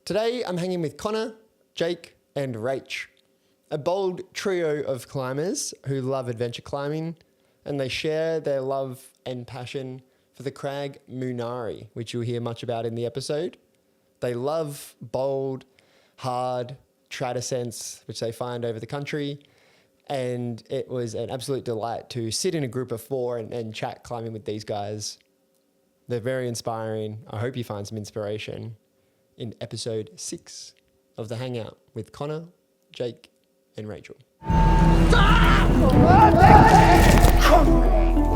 Today I'm hanging with Connor, Jake and Rach, a bold trio of climbers who love adventure climbing, and they share their love and passion for the Crag Moonarie, which you'll hear much about in the episode. They love bold, hard trad ascents, which they find over the country, and it was an absolute delight to sit in a group of four and chat climbing with these guys. They're very inspiring. I hope you find some inspiration in episode 6 of The Hangout with Connor, Jake and Rachel.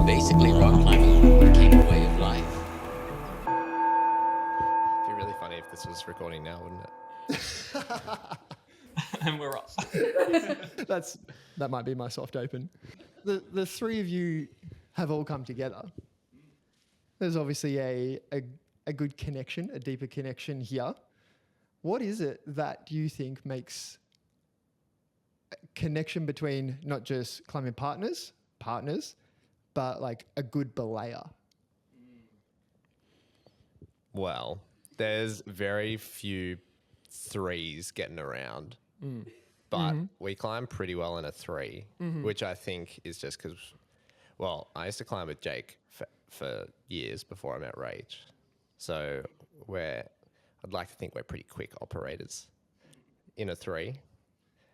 Basically, rock climbing became a way of life. It'd be really funny if this was recording now, wouldn't it? And we're off. That might be my soft open. The three of you have all come together. There's obviously a good connection, a deeper connection here. What is it that you think makes a connection between not just climbing partners, but like a good belayer? Well, there's very few threes getting around, but we climb pretty well in a three, which I think is just because, well, I used to climb with Jake for years before I met Rach. So I'd like to think we're pretty quick operators in a three,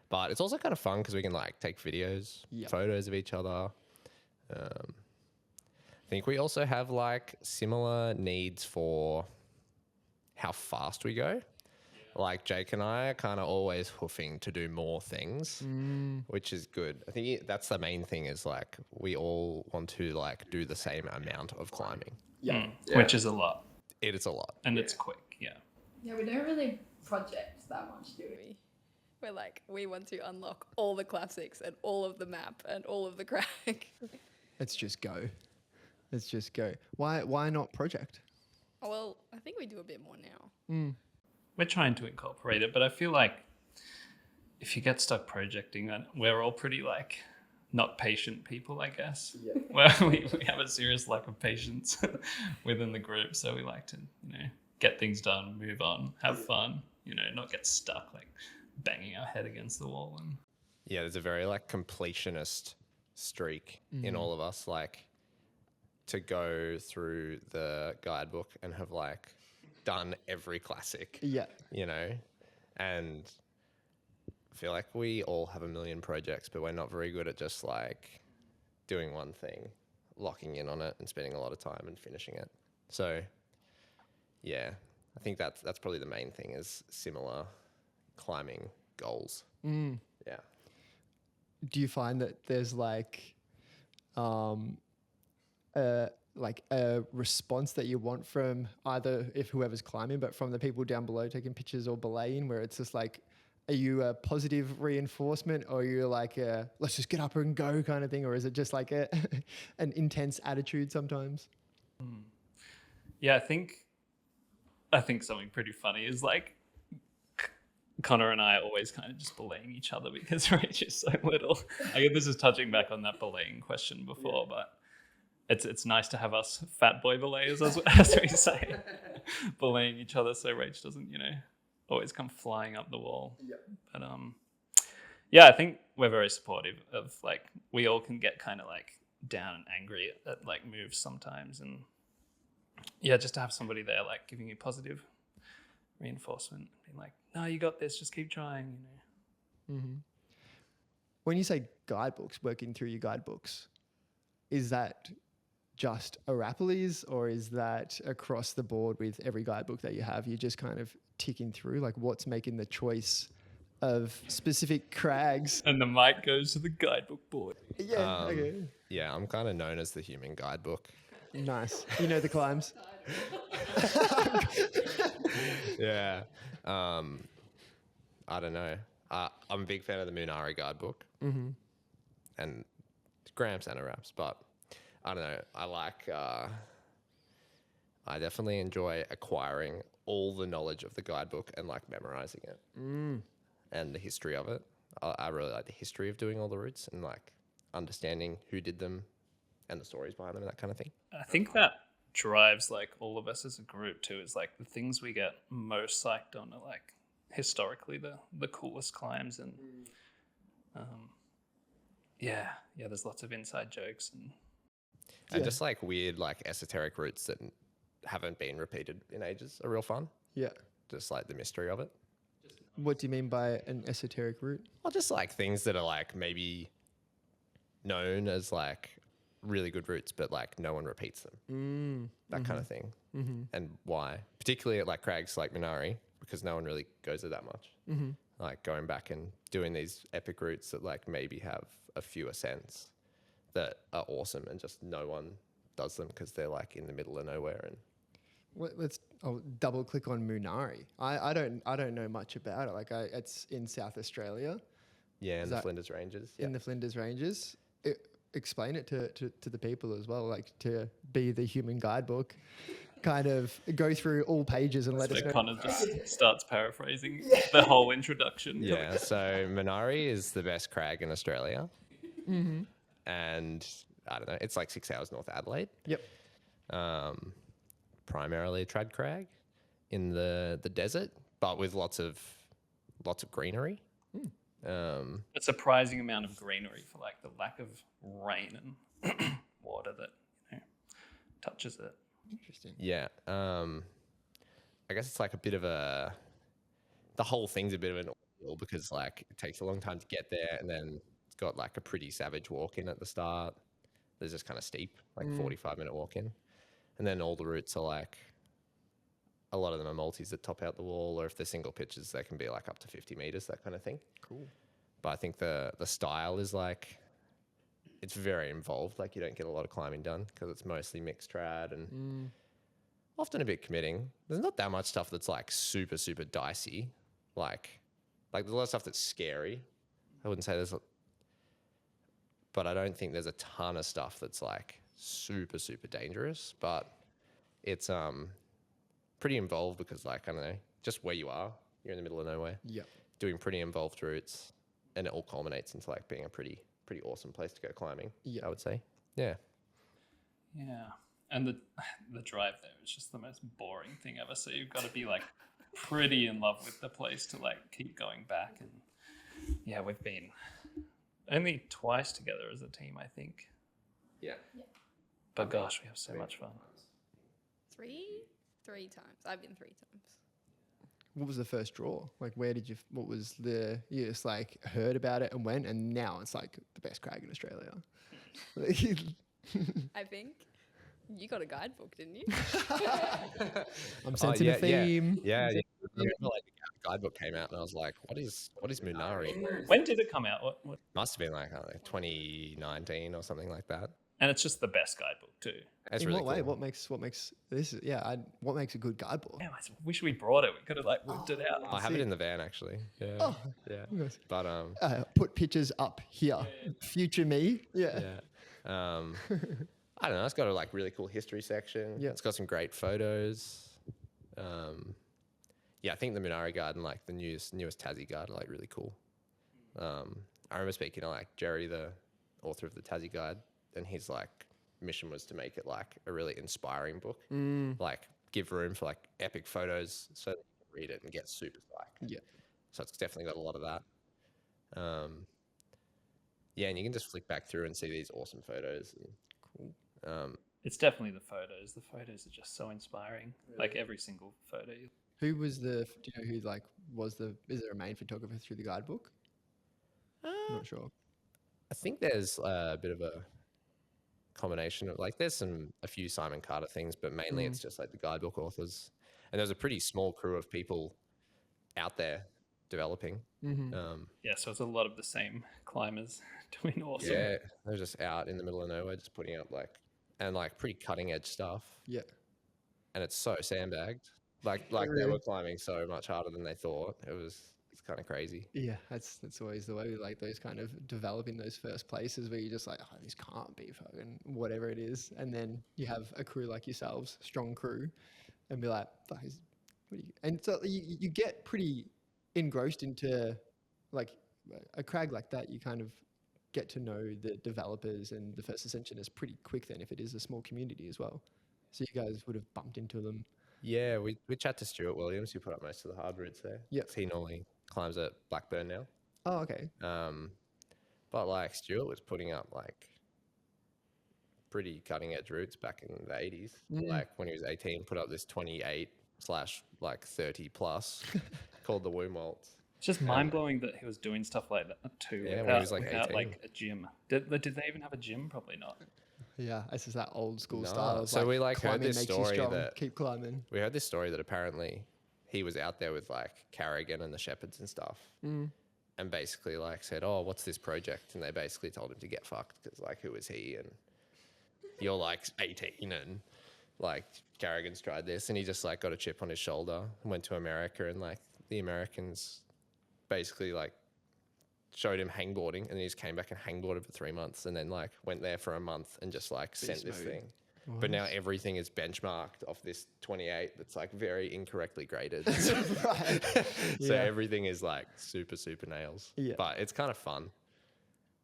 but it's also kind of fun because we can like take videos, photos of each other. I think we also have like similar needs for how fast we go. Like Jake and I are kind of always hoofing to do more things, which is good. I think that's the main thing is like we all want to like do the same amount of climbing. Which is a lot. It is a lot. And it's quick, yeah. Yeah, we don't really project that much, do we? We're like, we want to unlock all the classics and all of the map and all of the Crag. Let's just go. Why not project? Oh, well, I think we do a bit more now. We're trying to incorporate it, but I feel like if you get stuck projecting, then we're all pretty like not patient people, I guess. Yeah. Well, we have a serious lack of patience within the group, so we like to, get things done, move on, have fun, not get stuck like banging our head against the wall. And Yeah, there's a very like completionist streak in all of us, like to go through the guidebook and have like done every classic. Yeah. And I feel like we all have a million projects, but we're not very good at just like doing one thing, locking in on it and spending a lot of time and finishing it. So yeah, I think that's probably the main thing is similar climbing goals. Yeah. Do you find that there's like a response that you want from either if whoever's climbing, but from the people down below taking pictures or belaying, where it's just like, are you a positive reinforcement or are you like a let's just get up and go kind of thing, or is it just like an intense attitude sometimes? yeah, I think something pretty funny is like Connor and I are always kind of just belaying each other because Rach is so little. I guess this is touching back on that belaying question before, but it's nice to have us fat boy belayers, as we say, belaying each other so Rach doesn't, always come flying up the wall. Yeah. But I think we're very supportive of like we all can get kind of like down and angry at like moves sometimes, and just to have somebody there like giving you positive reinforcement, being like, no, you got this, just keep trying. When you say guidebooks, working through your guidebooks, is that just Arapalis or is that across the board with every guidebook that you have? You're just kind of ticking through like what's making the choice of specific crags? And the mic goes to the guidebook board. Yeah, okay. Yeah, I'm kind of known as the human guidebook. Nice. You know the climbs. Yeah. I don't know. I'm a big fan of the Moonarie guidebook and Gramps and Araps, but I don't know. I definitely enjoy acquiring all the knowledge of the guidebook and like memorizing it and the history of it. I really like the history of doing all the routes and like understanding who did them and the stories behind them and that kind of thing. I think that drives like all of us as a group too is like the things we get most psyched on are like historically the coolest climbs, and there's lots of inside jokes and just like weird like esoteric routes that haven't been repeated in ages are real fun. Yeah. Just like the mystery of it. What do you mean by an esoteric route? Well, just like things that are like maybe known as like really good routes, but like no one repeats them. That kind of thing. And why? Particularly at like Crags like Moonarie, because no one really goes there that much. Like going back and doing these epic routes that like maybe have a few ascents that are awesome, and just no one does them because they're like in the middle of nowhere. And I'll double click on Moonarie. I don't know much about it. Like it's in South Australia. yeah, in the Flinders Ranges. Yeah. In the Flinders Ranges. Explain it to the people as well, like to be the human guidebook, kind of go through all pages and let us know. Connor just starts paraphrasing the whole introduction. Yeah, so Moonarie is the best crag in Australia. And I don't know, it's like 6 hours north of Adelaide. Yep. Primarily a trad crag in the desert, but with lots of greenery. A surprising amount of greenery for like the lack of rain and water that touches it. Interesting. Yeah. I guess it's like a bit of the whole thing's a bit of an ordeal because like it takes a long time to get there, and then it's got like a pretty savage walk in at the start. There's just kind of steep, like 45-minute walk in. And then all the routes are like, a lot of them are multis that top out the wall, or if they're single pitches, they can be like up to 50 meters, that kind of thing. Cool. But I think the style is like, it's very involved. Like you don't get a lot of climbing done because it's mostly mixed trad and often a bit committing. There's not that much stuff that's like super, super dicey. Like there's a lot of stuff that's scary. I wouldn't say but I don't think there's a ton of stuff that's like super, super dangerous. But it's pretty involved because like, I don't know, just where you are, you're in the middle of nowhere. Yep. Doing pretty involved routes, and it all culminates into like being a pretty awesome place to go climbing. Yeah. I would say. Yeah. Yeah. And the drive there is just the most boring thing ever. So you've got to be like pretty in love with the place to like keep going back. And yeah, we've been only twice together as a team, I think. Yeah. But gosh, we have so much fun. Three times. I've been 3 times. What was the first draw? Like, what was you just like heard about it and went, and now it's like the best crag in Australia. I think you got a guidebook, didn't you? I'm sensing a theme. Yeah. I remember like the guidebook came out and I was like, what is Moonarie? When did it come out? What? Must have been like, I don't know, 2019 or something like that. And it's just the best guidebook too. That's In really what way? cool. What makes this? Yeah, what makes a good guidebook? Damn, I wish we brought it. We could have like whipped it out. I have it in the van actually. Yeah. Oh. Yeah. Yes. But Put pictures up here. Future me. Yeah. yeah. I don't know. It's got a like really cool history section. Yeah. It's got some great photos. Yeah, I think the Moonarie guide and like the newest Tassie guide are like really cool. I remember speaking to like Jerry, the author of the Tassie guide, and his like mission was to make it like a really inspiring book. Like give room for like epic photos so that you can read it and get super psyched. Yeah. So it's definitely got a lot of that. Yeah, and you can just flick back through and see these awesome photos. And, cool. It's definitely the photos. The photos are just so inspiring. Like every single photo. Who was do you know who like is there a main photographer through the guidebook? I'm not sure. I think there's a bit of a combination of like there's a few Simon Carter things, but mainly it's just like the guidebook authors. And there's a pretty small crew of people out there developing. Yeah, so it's a lot of the same climbers doing awesome. Yeah, they're just out in the middle of nowhere, just putting up like pretty cutting edge stuff. Yeah. And it's so sandbagged. Like they were climbing so much harder than they thought. It's kind of crazy. Yeah, that's always the way we like those kind of developing those first places where you're just like, oh, this can't be fucking whatever it is. And then you have a crew like yourselves, strong crew, and be like, fuck, what are you? And so you get pretty engrossed into like a crag like that. You kind of get to know the developers and the first ascensionists pretty quick then if it is a small community as well. So you guys would have bumped into them. Yeah, we chat to Stuart Williams, who put up most of the hard routes there. Yep. 'Cause he normally climbs at Blackburn now. Oh, okay. But like Stuart was putting up like pretty cutting edge routes back in the 80s. Like when he was 18, put up this 28 / like 30 plus called the Womb Waltz. It's just mind blowing that he was doing stuff like that too. Yeah, when without, he was, like, without 18. like a gym. Did they even have a gym? Probably not. Yeah, it's just that old school No. style. Of, So we, like, heard climbing this makes you story strong, that- keep climbing. We heard this story that apparently he was out there with like Carrigan and the Shepherds and stuff. And basically like said, oh, what's this project? And they basically told him to get fucked because like, who is he? And you're like 18 and like Carrigan's tried this. And he just like got a chip on his shoulder and went to America. And like the Americans basically like showed him hangboarding and he just came back and hangboarded for 3 months and then like went there for a month and just like sent this mode. thing. But now everything is benchmarked off this 28 that's like very incorrectly graded. Right. So Yeah. everything is like super, super nails. Yeah. But it's kind of fun.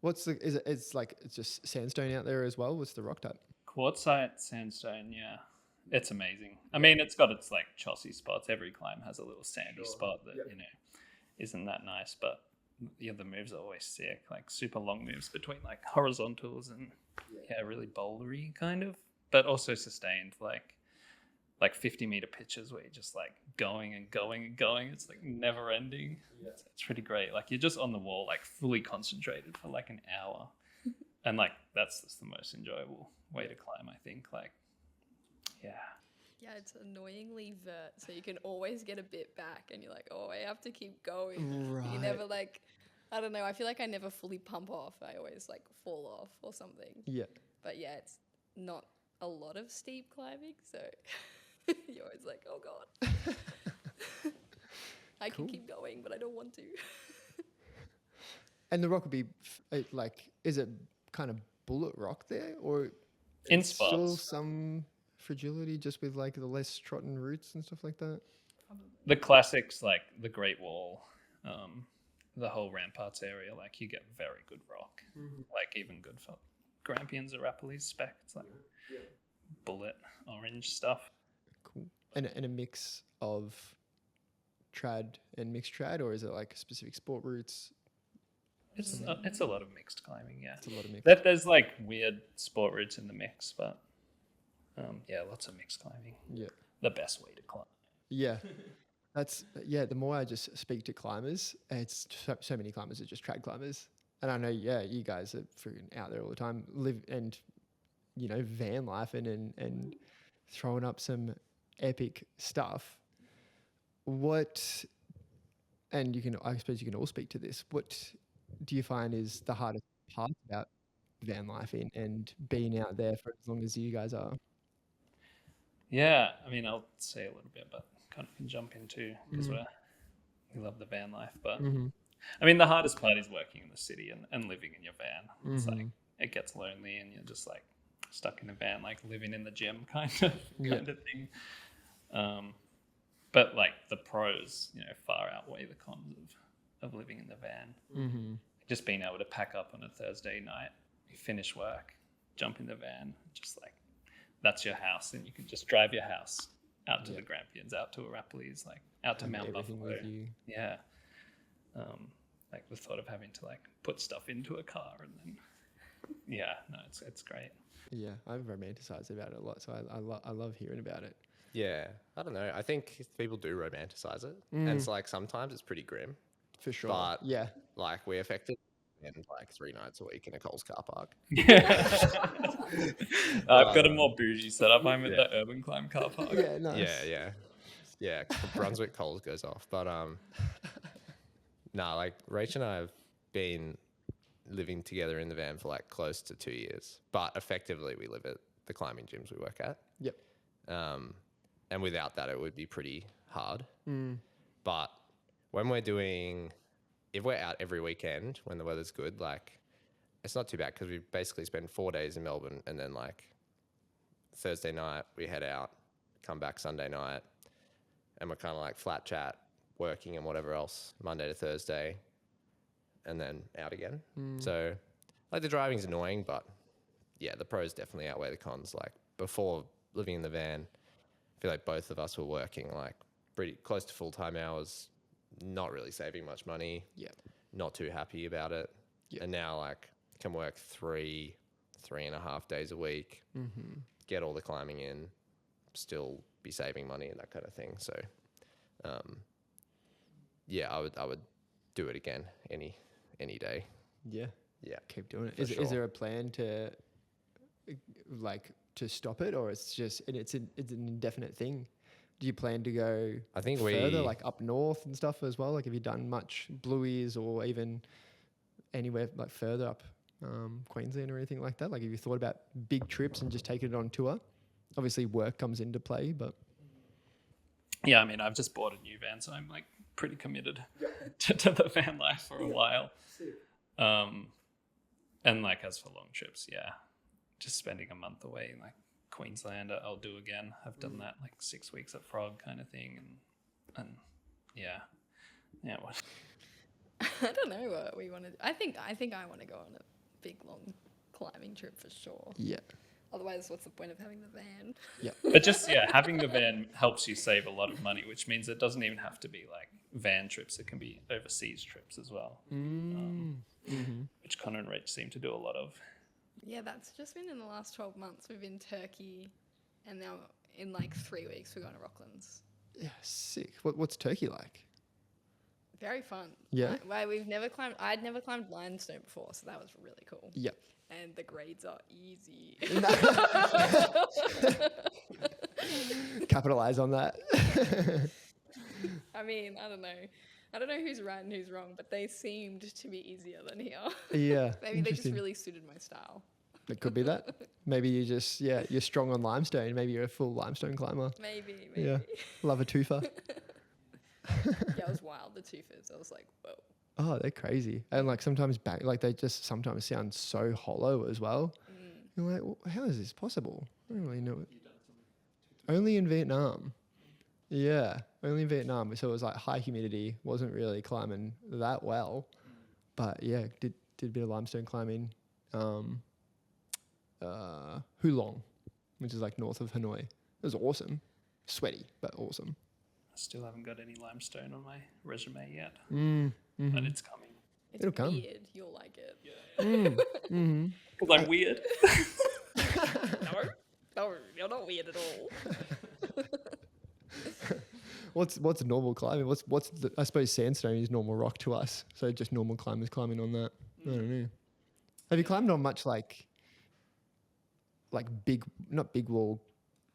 What's the? Is it? It's like it's just sandstone out there as well. What's the rock type? Quartzite sandstone, yeah. It's amazing. I mean, it's got its like chossy spots. Every climb has a little sandy spot that, you know, isn't that nice. But yeah, the moves are always sick. Like super long moves between like horizontals and really bouldery kind of, but also sustained like 50-meter pitches where you're just like going and going and going. It's like never ending. Yeah. It's pretty great. Like you're just on the wall, like fully concentrated for like an hour. And like, that's just the most enjoyable way to climb, I think. Like, yeah. Yeah, it's annoyingly vert, so you can always get a bit back, and you're like, oh, I have to keep going. Right. You never like, I don't know. I feel like I never fully pump off. I always like fall off or something. Yeah. But yeah, it's not a lot of steep climbing, so you're always like, oh god, I can keep going, but I don't want to. And the rock would be like, is it kind of bullet rock there, or In it's still spots. some fragility just with like the less trodden roots and stuff like that? The classics, like the Great Wall, the whole ramparts area, like you get very good rock. Like even good for Grampians or Rappalis spec. It's like bullet orange stuff. Cool. And a mix of trad and mixed trad, or is it like specific sport routes? It's a lot of mixed climbing, yeah. It's a lot of mix. There's like weird sport routes in the mix, but yeah, lots of mixed climbing. Yeah. The best way to climb. Yeah. That's, the more I just speak to climbers, it's so many climbers are just trad climbers. And I know, you guys are freaking out there all the time, live and, van life and throwing up some epic stuff. And I suppose you can all speak to this. What do you find is the hardest part about van life and being out there for as long as you guys are? Yeah, I mean, I'll say a little bit, but kind of can jump into because we love the van life. But I mean, the hardest part is working in the city and living in your van. It's like it gets lonely and you're just like stuck in a van, like living in the gym kind of thing. But like the pros, far outweigh the cons of living in the van. Just being able to pack up on a Thursday night, you finish work, jump in the van, just like that's your house, and you can just drive your house out to the Grampians, out to Arapalis, like out to Mount Everything Buffalo. with you. Yeah. Like the thought of having to like put stuff into a car and then, it's great. Yeah, I've romanticized about it a lot, so I love hearing about it. Yeah. I don't know. I think people do romanticize it. And it's like sometimes it's pretty grim. For sure. But yeah. like we affected and like 3 nights a week in a Coles car park. I've got a more bougie setup. I'm at the Urban Climb car park. Yeah, nice. Yeah. Brunswick Coles goes off. But like Rach and I have been living together in the van for like close to 2 years. But effectively we live at the climbing gyms we work at. Yep. And without that it would be pretty hard. But when if we're out every weekend when the weather's good, like it's not too bad because we basically spend 4 days in Melbourne and then like Thursday night we head out, come back Sunday night, and we're kind of like flat chat, working and whatever else Monday to Thursday, and then out again. So like the driving's annoying, but yeah, the pros definitely outweigh the cons. Like before living in the van, I feel like both of us were working like pretty close to full-time hours, not really saving much money. Yeah. Not too happy about it. Yeah. And now like can work 3.5 days a week, get all the climbing in, still be saving money and that kind of thing. So, yeah, I would do it again any day. Yeah. Yeah. Keep doing it. For Is sure. there a plan to stop it, or it's just it's an indefinite thing? Do you plan to go I think further, like up north and stuff as well? Like, have you done much Blueies or even anywhere like further up Queensland or anything like that? Like, have you thought about big trips and just taking it on tour? Obviously, work comes into play, but Yeah, I mean, I've just bought a new van, so I'm like pretty committed to the van life for a while. And like as for long trips, yeah, just spending a month away in like Queensland, I'll do again. I've done that like 6 weeks at Frog kind of thing, and yeah. What? I don't know what we want to do. I think I want to go on a big long climbing trip for sure. yeah, Otherwise, what's the point of having the van? yeah, But just having the van helps you save a lot of money, which means it doesn't even have to be like van trips. It can be overseas trips as well, which Connor and Rach seem to do a lot of. Yeah, that's just been in the last 12 months. We've been Turkey, and now in like 3 weeks we're going to Rocklands. yeah. Sick. What's Turkey like? Very fun. Yeah? Like, I'd never climbed limestone before, so that was really cool. Yeah. And the grades are easy. Capitalize on that. I mean, I don't know. I don't know who's right and who's wrong, but they seemed to be easier than here. Yeah. Maybe they just interesting. really suited my style. It could be that. Maybe you just you're strong on limestone. Maybe you're a full limestone climber. Maybe. Yeah. Love a twofer. Yeah, it was wild, the twofers. I was like, whoa. Oh, they're crazy. And like sometimes they just sometimes sound so hollow as well. You're like, well, how is this possible? I don't really know it. Only in Vietnam. Yeah, only in Vietnam. So it was like high humidity, wasn't really climbing that well. But yeah, did a bit of limestone climbing. Hulong, which is like north of Hanoi. It was awesome. Sweaty, but awesome. I still haven't got any limestone on my resume yet, Mm-hmm. but it's coming. It's It'll come. weird. You'll like it. Mm-hmm. Because I'm weird. No, you're not weird at all. What's normal climbing? What's the, I suppose sandstone is normal rock to us. So just normal climbers climbing on that. I don't know. Have you climbed on much like big, not big wall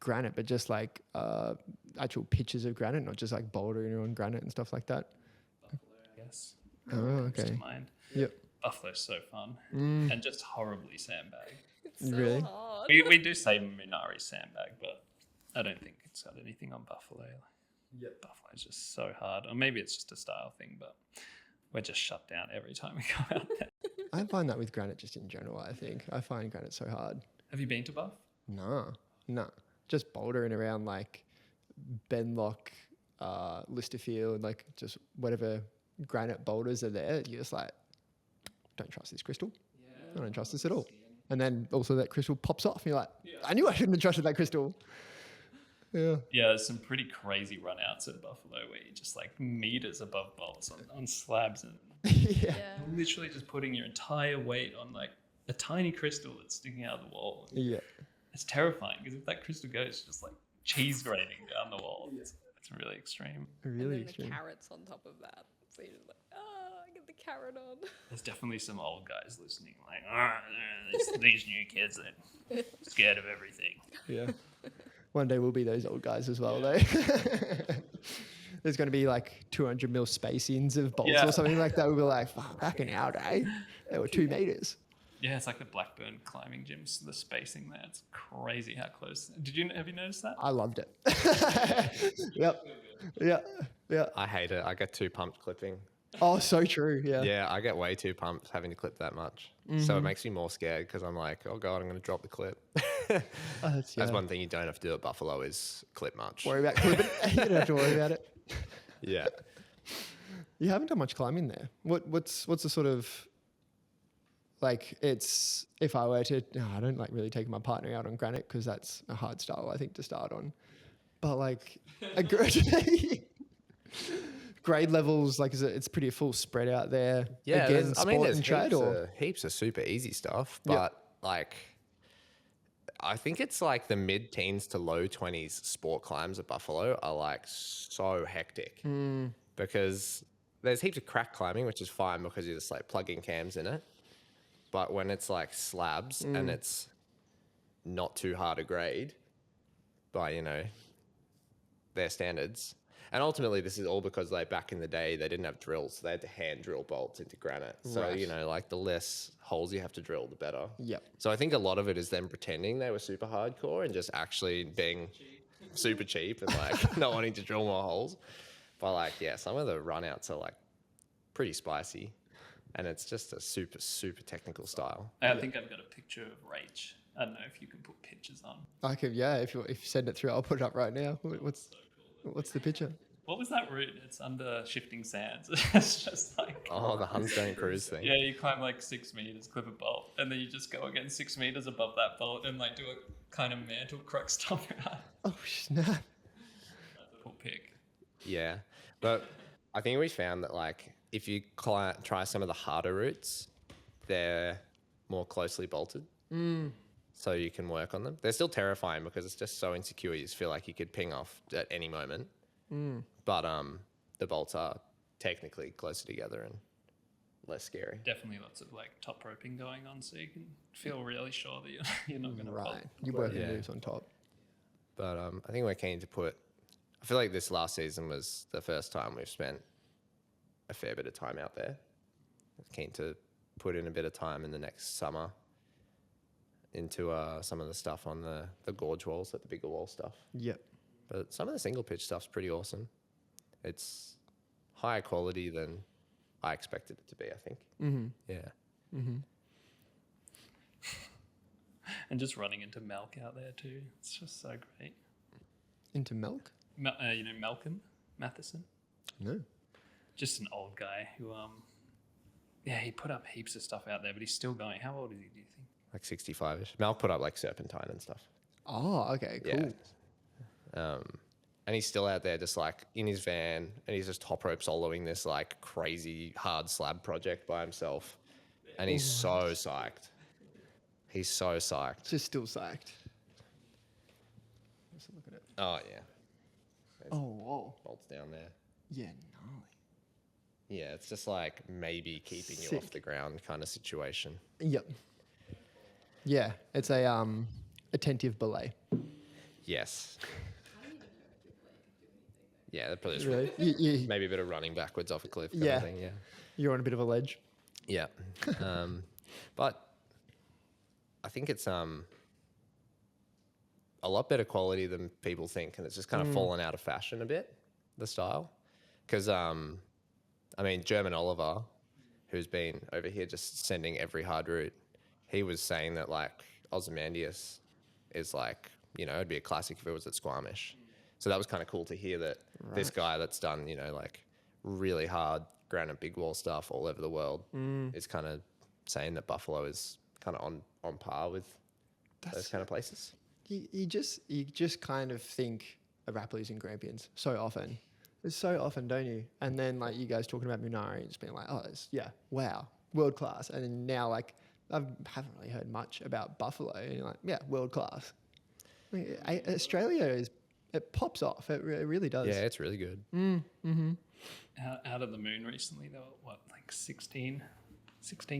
granite, but just like actual pitches of granite, not just like bouldering on granite and stuff like that? Buffalo, I guess. Oh, Comes okay. to mind. Yep. Buffalo's so fun and just horribly sandbagged. It's so Really? hard. We do say Moonarie sandbagged, but I don't think it's got anything on Buffalo. Buffalo's just so hard. Or maybe it's just a style thing, but we're just shut down every time we go out there. I find that with granite just in general, I think. I find granite so hard. Have you been to Buff? No. Just bouldering around like Benlock, Listerfield, like just whatever granite boulders are there. You're just like, don't trust this crystal. I don't trust this at all. And then also that crystal pops off and you're like, I knew I shouldn't have trusted that crystal. Yeah. Yeah, there's some pretty crazy runouts at Buffalo where you're just like meters above bolts on slabs and Yeah. literally just putting your entire weight on like a tiny crystal that's sticking out of the wall. Yeah. It's terrifying because if that crystal goes, it's just like cheese grating down the wall. It's really extreme. Really and then extreme. the carrots on top of that. So you're just like, I get the carrot on. There's definitely some old guys listening, like, these new kids are scared of everything. Yeah. One day we'll be those old guys as well, though. There's going to be like 200 mil space-ins of bolts or something like that. We'll be like, fuck, back in our day, they were 2 meters. Yeah, it's like the Blackburn climbing gyms, the spacing there. It's crazy how close. Have you noticed that? I loved it. Yep. Yeah. I hate it. I get too pumped clipping. Oh, so true. Yeah. Yeah, I get way too pumped having to clip that much. So it makes me more scared because I'm like, oh God, I'm going to drop the clip. That's one thing you don't have to do at Buffalo is clip much. Worry about clipping. You don't have to worry about it. Yeah. You haven't done much climbing there. What's the sort of Like it's, if I were to, no, I don't like really take my partner out on granite because that's a hard style, I think, to start on. But like a grade levels, like it's pretty full spread out there. Yeah, Again, I mean, sport there's and trade or heaps of super easy stuff, Yep. but like, I think it's like the mid-teens to low 20s sport climbs at Buffalo are like so hectic because there's heaps of crack climbing, which is fine because you're just like plugging cams in it. But when it's like slabs and it's not too hard a grade by, you know, their standards. And ultimately, this is all because like back in the day, they didn't have drills. So they had to hand drill bolts into granite. So, Right. you know, like the less holes you have to drill, the better. Yep. So I think a lot of it is them pretending they were super hardcore and just actually being super cheap and like not wanting to drill more holes. But like, yeah, some of the runouts are like pretty spicy. And it's just a super, super technical style. I think I've got a picture of Rach. I don't know if you can put pictures on. I could, yeah. If you send it through, I'll put it up right now. What's the picture? What was that route? It's under shifting sands. It's just like, Oh, the Hunstone Cruise thing. yeah, you climb like 6 meters, clip a bolt, and then you just go again 6 meters above that bolt and like do a kind of mantle crux top out. Oh snap! That's a cool pick. Yeah. But I think we found that like if you try some of the harder routes, they're more closely bolted. So you can work on them. They're still terrifying because it's just so insecure. You just feel like you could ping off at any moment. But the bolts are technically closer together and less scary. Definitely lots of like top roping going on, so you can feel really sure that you're not going to Right, you work Yeah. moves on top. But I think we're keen to put. I feel like this last season was the first time we've spent a fair bit of time out there. Keen to put in a bit of time in the next summer into some of the stuff on the gorge walls, like the bigger wall stuff. Yep. But some of the single pitch stuff's pretty awesome. It's higher quality than I expected it to be, I think. Mm-hmm. Yeah. Mm-hmm. And just running into Melk out there too. It's just so great. Into milk? You know Malcolm Matheson? No. Just an old guy who, yeah, he put up heaps of stuff out there, but he's still going. How old is he, do you think? Like 65-ish. Mal put up like Serpentine and stuff. Oh, okay, cool. Yeah. And he's still out there just like in his van and he's just top rope soloing this like crazy hard slab project by himself. And he's so psyched. He's so psyched. Just still psyched. Let's look at it. Oh, yeah. Oh, whoa. Bolts down there. Yeah, gnarly. Yeah, it's just like maybe keeping you Sick. off the ground kind of situation. Yep. Yeah, it's a attentive belay. Yes. Yeah, that probably is Really? maybe a bit of running backwards off a cliff kind Yeah. of thing, yeah. You're on a bit of a ledge. Yeah. But I think it's a lot better quality than people think, and it's just kind of fallen out of fashion a bit, the style. Because, I mean, German Oliver, who's been over here just sending every hard route, he was saying that, like, Ozymandias is like, you know, it'd be a classic if it was at Squamish. So that was kind of cool to hear that this guy that's done, you know, like really hard granite big wall stuff all over the world is kind of saying that Buffalo is kind of on par with those kind of places. You just kind of think of Rapleys and Grampians so often. It's so often, don't you? And then like you guys talking about Moonarie and just being like, oh, wow, world class. And then now like I haven't really heard much about Buffalo, and you're like, yeah, world class. Australia it pops off. It really does. Yeah, it's really good. Out of the moon recently, there were what, like 16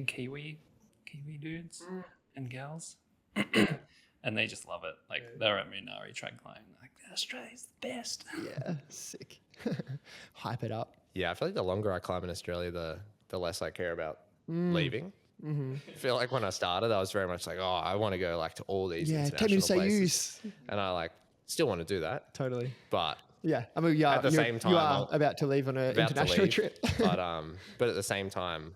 Kiwi dudes and gals, and they just love it. Like they're at Moonarie trad climbing, like Australia's the best. Yeah, sick. Hype it up. Yeah, I feel like the longer I climb in Australia, the less I care about leaving. I feel like when I started, I was very much like, oh, I want to go like to all these Take me to international places. Soyuz. And I like still want to do that. Totally. But Yeah, I mean, At the same time, you are I'll- about to leave on an about to international leave. trip. But at the same time,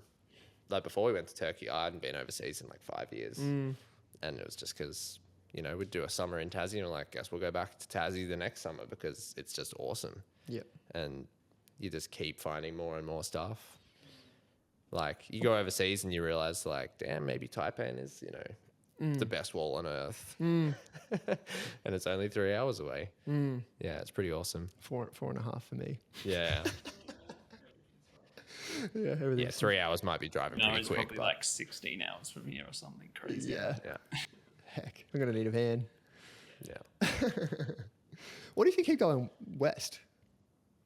like before we went to Turkey, I hadn't been overseas in like 5 years. And it was just because, you know, we'd do a summer in Tassie and we're like, guess we'll go back to Tassie the next summer because it's just awesome. Yep. And you just keep finding more and more stuff. Like you go overseas and you realize like, damn, maybe Taipan is, the best wall on earth. And it's only 3 hours away. Yeah, it's pretty awesome. 4.5 for me. Yeah. Yeah, Yeah, 3 hours might be driving No, pretty it's quick. probably like 16 hours from here or something crazy. Yeah. Yeah. Heck, I'm gonna need a van. Yeah. What if you keep going west?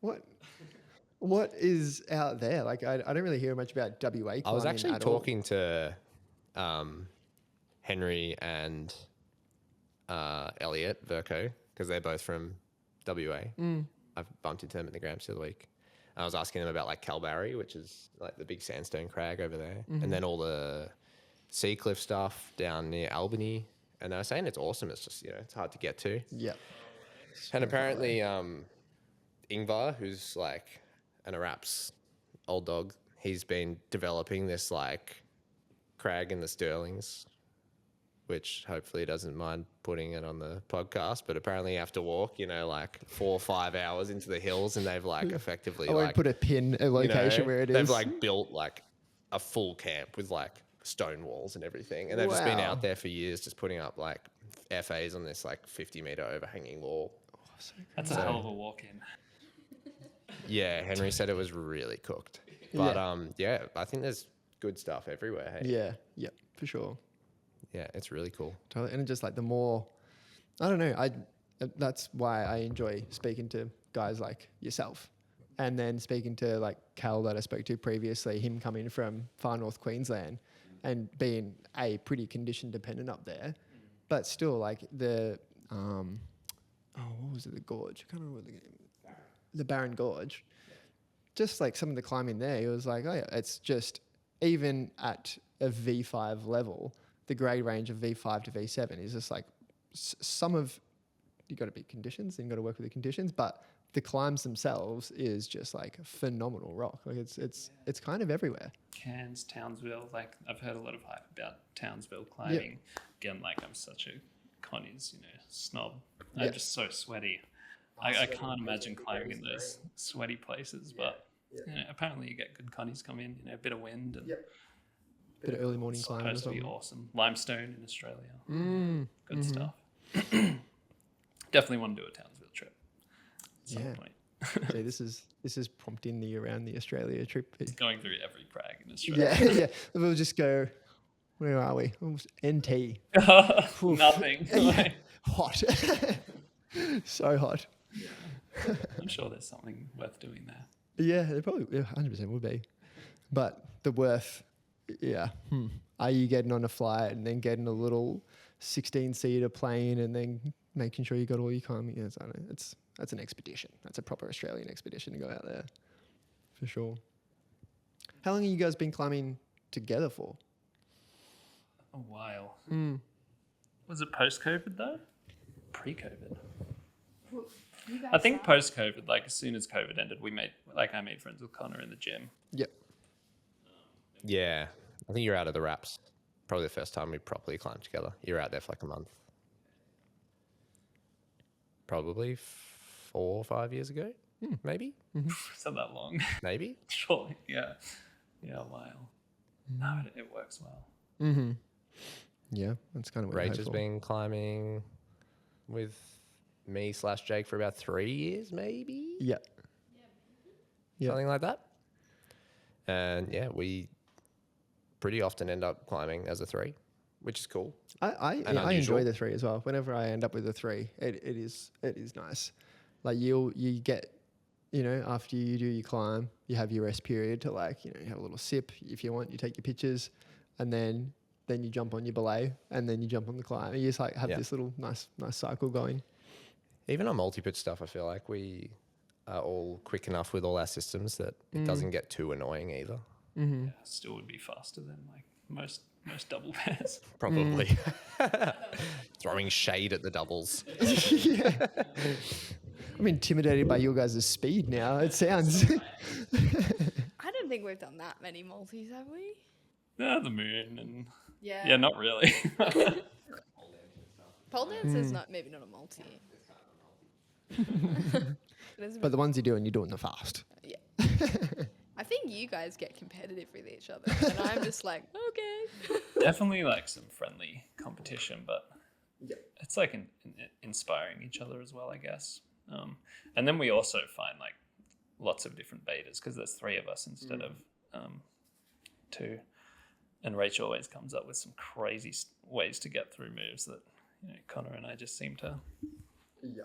What is out there? Like I don't really hear much about WA climbing. I was actually at all. talking to Henry and Elliot Verco because they're both from WA. I've bumped into them at the Gramps the other week. I was asking them about like Kalbarri, which is like the big sandstone crag over there, and then all the sea cliff stuff down near Albany. And they were saying it's awesome. It's just it's hard to get to. Yeah. And apparently, Ingvar, who's like an Araps old dog, he's been developing this like crag in the Stirlings, which hopefully doesn't mind putting it on the podcast. But apparently, you have to walk, like 4 or 5 hours into the hills, and they've like effectively I won't like put a pin, a location where it is. They've like built like a full camp with like stone walls and everything, and they've just been Wow. out there for years, just putting up like FAs on this like 50-meter overhanging wall. That's a hell of a walk in. Yeah, Henry said it was really cooked. But I think there's good stuff everywhere. Hey? Yeah, for sure. Yeah, it's really cool. Totally. And just like the more, I don't know, that's why I enjoy speaking to guys like yourself. And then speaking to like Cal that I spoke to previously, him coming from far north Queensland and being pretty condition dependent up there, but still like the, what was it? The gorge. I can't remember the Barron Gorge. Just like some of the climbing there, it was like, oh yeah, it's just even at a V5 level, the grade range of V5 to V7 is just like some of, you got to be conditions and you got to work with the conditions, but the climbs themselves is just like phenomenal rock. Like it's kind of everywhere. Cairns, Townsville, like I've heard a lot of hype about Townsville climbing. Again, like I'm such a Connie's, snob. I'm just so sweaty. I can't imagine climbing in those sweaty places, but apparently you get good Connies come in, a bit of wind and Bit of early morning it's climbing. supposed to be awesome. Limestone in Australia. Good Mm-hmm. stuff. Definitely want to do a Townsville trip at some Yeah. point. See, this is prompting the around the Australia trip. Going through every crag in Australia. Yeah. We'll just go. Where are we? Almost NT. Nothing. Like, Hot. So hot. I'm sure there's something worth doing there. Yeah, it probably 100% would be. But the worth, Are you getting on a flight and then getting a little 16-seater plane and then making sure you got all your climbing? Yeah, I don't know. That's an expedition. That's a proper Australian expedition to go out there, for sure. How long have you guys been climbing together for? A while. Was it post-COVID though? Pre-COVID. You guys I think are- post-COVID, like as soon as COVID ended, I made friends with Connor in the gym. Yep. Yeah, I think you're out of the wraps. Probably the first time we properly climbed together. You're out there for like a month. Probably 4 or 5 years ago, maybe. Is that long? Maybe. Surely, yeah. Yeah, a while. No, it works well. Mm-hmm. Yeah, that's kind of what I Rach hope has for. been climbing with me/Jake for about 3 years, maybe. Yeah. Yeah. Something like that. And yeah, we pretty often end up climbing as a 3, which is cool. I And enjoy unusual. the 3 as well. Whenever I end up with a 3, it is nice. Like you get, after you do your climb, you have your rest period to you have a little sip if you want. You take your pictures, and then you jump on your belay, and then you jump on the climb. You just have Yeah. this little nice cycle going. Even on multi-pitch stuff, I feel like we are all quick enough with all our systems that it doesn't get too annoying either. Mm-hmm. Yeah, still would be faster than like most double pairs. Probably. Throwing shade at the doubles. Yeah. I'm intimidated by your guys' speed now. It sounds. I don't think we've done that many multis, have we? Yeah, the moon and Yeah. yeah, not really. Pole dance is not maybe not a multi. It is a But the ones you're doing the fast. yeah. I think you guys get competitive with each other, and I'm just like, okay. Definitely like some friendly competition, but it's like inspiring each other as well, I guess. And then we also find like lots of different betas because there's 3 of us instead of 2. And Rach always comes up with some crazy ways to get through moves that Connor and I just seem to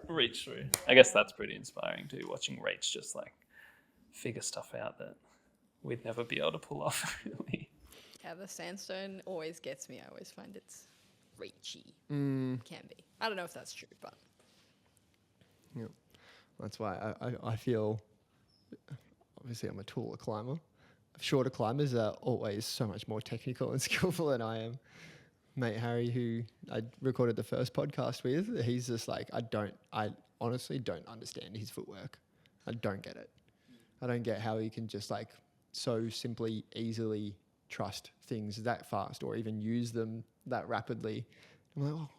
reach through. I guess that's pretty inspiring too, watching Rach just like figure stuff out that we'd never be able to pull off, really. Yeah, the sandstone always gets me. I always find it's reachy. Can be. I don't know if that's true, but Yeah. That's why I feel, obviously I'm a taller climber. Shorter climbers are always so much more technical and skillful than I am. Mate Harry, who I recorded the first podcast with, he's just like, I honestly don't understand his footwork. I don't get it. I don't get how he can just like so simply, easily trust things that fast or even use them that rapidly. I'm like, oh,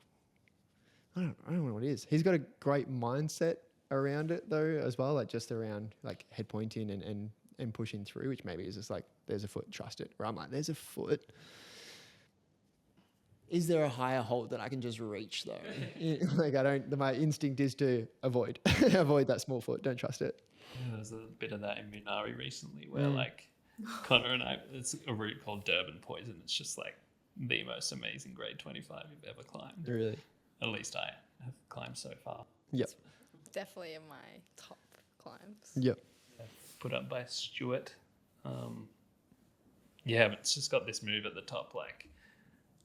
I don't know what it is. He's got a great mindset around it though as well, like just around like head pointing and pushing through, which maybe is just like, there's a foot, trust it. Where I'm like, there's a foot. Is there a higher hold that I can just reach though? Like my instinct is to avoid that small foot. Don't trust it. Yeah, there's a bit of that in Moonarie recently where like Connor and I, it's a route called Durban Poison. It's just like the most amazing grade 25 you've ever climbed. Really? At least I have climbed so far. Yep. definitely in my top climbs. Yep. Put up by Stuart. Yeah, but it's just got this move at the top, like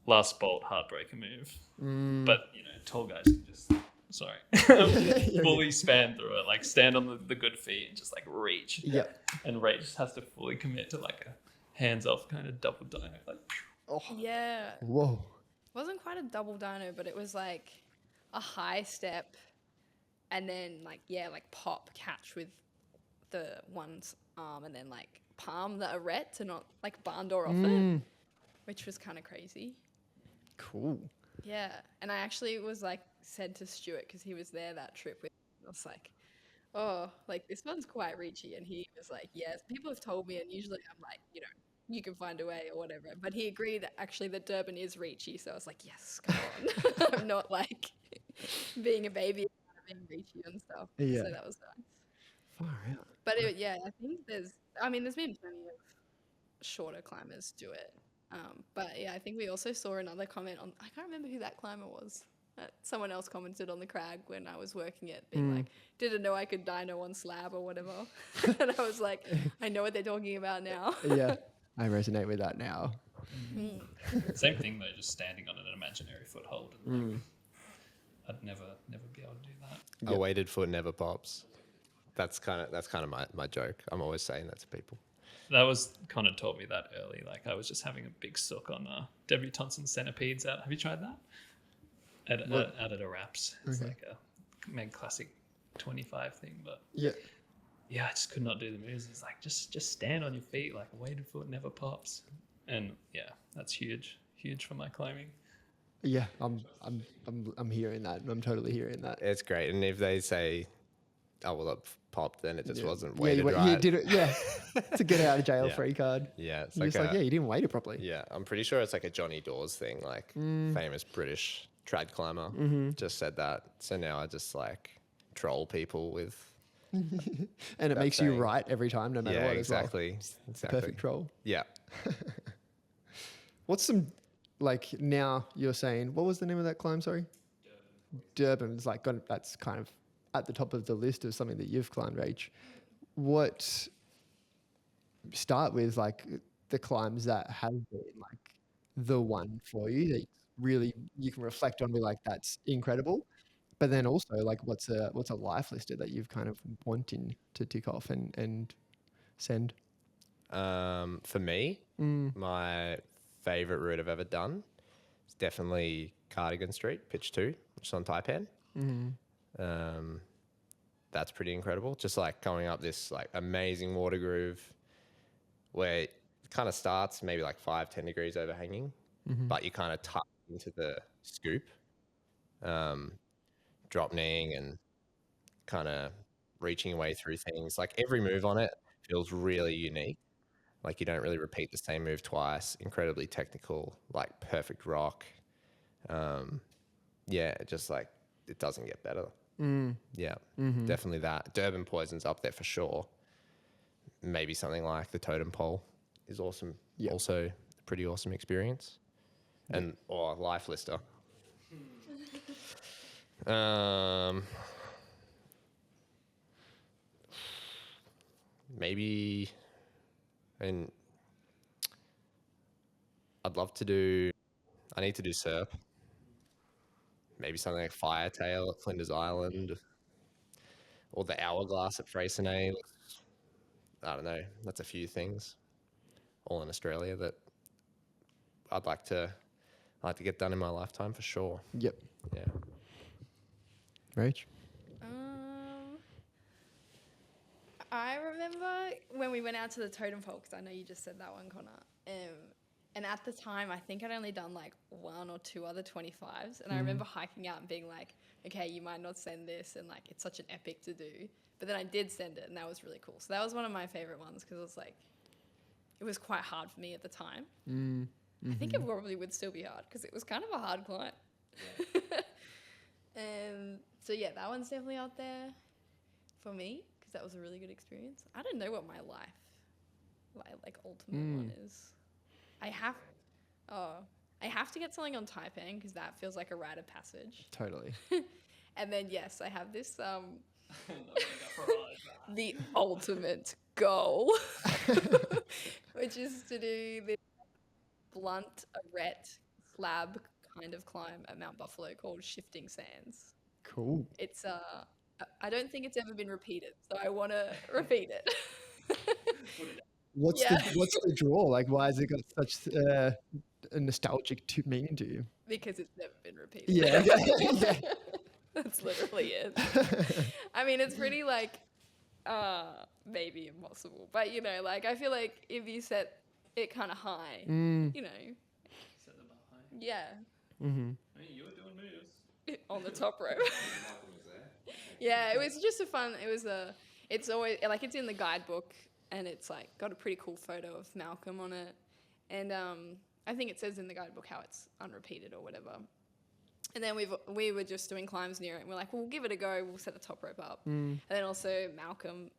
last bolt heartbreaker move. But tall guys can just fully span through it, like stand on the good feet and just like reach. Yep. And Rach just has to fully commit to like a hands off kind of double dino, like. Oh. Yeah. Whoa. It wasn't quite a double dino, but it was like a high step and then like pop catch with the one arm and then like palm the arete to not like barn door off it, which was kind of crazy. Cool. Yeah. And I actually was like said to Stuart, because he was there that trip with me, I was like, oh, like this one's quite reachy. And he was like, yes, people have told me, and usually I'm like, you can find a way or whatever. But he agreed that actually the Durban is reachy. So I was like, yes, come on. I'm not like being a baby being reachy and stuff. Yeah. So that was nice. Far out. But I think there's been plenty of shorter climbers do it. But yeah, I think we also saw another comment on, I can't remember who that climber was. Someone else commented on the Crag when I was working it, being like, didn't know I could dino on slab or whatever. And I was like, I know what they're talking about now. Yeah, I resonate with that now. Same thing though, just standing on an imaginary foothold. And like, I'd never be able to do that. A weighted foot never pops. That's kind of my joke. I'm always saying that to people. That was Connor taught me that early. Like I was just having a big sook on Debbie Thompson's centipedes out. Have you tried that? Out at a wraps. It's like a Meg Classic 25 thing, but yeah, I just could not do the moves. It's like just stand on your feet, like a weighted foot never pops. And yeah, that's huge for my climbing. Yeah, I'm hearing that. I'm totally hearing that. It's great. And if they say, oh, well, it popped, then it just wasn't weighted right. You did it, yeah. It's a get out of jail free card. Yeah. It's You're like just like, you didn't weight it properly. Yeah, I'm pretty sure it's like a Johnny Dawes thing, like famous British trad climber just said that. So now I just like troll people with and it makes you right every time, no matter what. Exactly. Exactly. Perfect troll. Yeah. What's some, like, now you're saying, what was the name of that climb? Sorry, Durban. It's like that's kind of at the top of the list of something that you've climbed, Rach. What start with like the climbs that have been like the one for you that really you can reflect on, be like, that's incredible. But then also like what's a life lister that you've kind of wanting to tick off and send? For me, my favorite route I've ever done is definitely Cardigan Street, pitch 2, which is on Taipan. That's pretty incredible. Just like going up this like amazing water groove where it kind of starts maybe like 5-10 degrees overhanging, but you kind of tuck into the scoop, drop kneeing and kind of reaching your way through things. Like every move on it feels really unique. Like you don't really repeat the same move twice. Incredibly technical, like perfect rock. Yeah, just like it doesn't get better. Yeah, definitely that. Durban Poison's up there for sure. Maybe something like the Totem Pole is awesome. Also a pretty awesome experience. And or Life Lister. Maybe, and I'd love to do. I need to do Serp. Maybe something like Firetail at Flinders Island, or the Hourglass at Freycinet. I don't know. That's a few things, all in Australia that I'd like to get done in my lifetime for sure. Yep. Yeah. Rach? I remember when we went out to the Totem Pole, because I know you just said that one, Connor. And at the time, I think I'd only done like 1 or 2 other 25s. And I remember hiking out and being like, okay, you might not send this. And like, it's such an epic to do. But then I did send it, and that was really cool. So that was one of my favorite ones, because it was like, it was quite hard for me at the time. I think it probably would still be hard, because it was kind of a hard climb. So yeah, that one's definitely out there for me, because that was a really good experience. I don't know what my like ultimate one is. I have to get something on Taiping, because that feels like a rite of passage. Totally. And then yes, I have this the ultimate goal, which is to do this blunt arete slab kind of climb at Mount Buffalo called Shifting Sands. Cool. It's I don't think it's ever been repeated, so I want to repeat it. What's the draw? Like, why has it got such a nostalgic meaning to you? Because it's never been repeated. Yeah. That's literally it. I mean, it's pretty like maybe impossible, but you know, like I feel like if you set it kind of high, you know, Set them up high. yeah, I mean, you were doing moves. on the top rope. Yeah, it was just it's always like it's in the guidebook, and it's like got a pretty cool photo of Malcolm on it, and I think it says in the guidebook how it's unrepeated or whatever. And then we were just doing climbs near it, and we're like, well, we'll give it a go. We'll set the top rope up. And then also Malcolm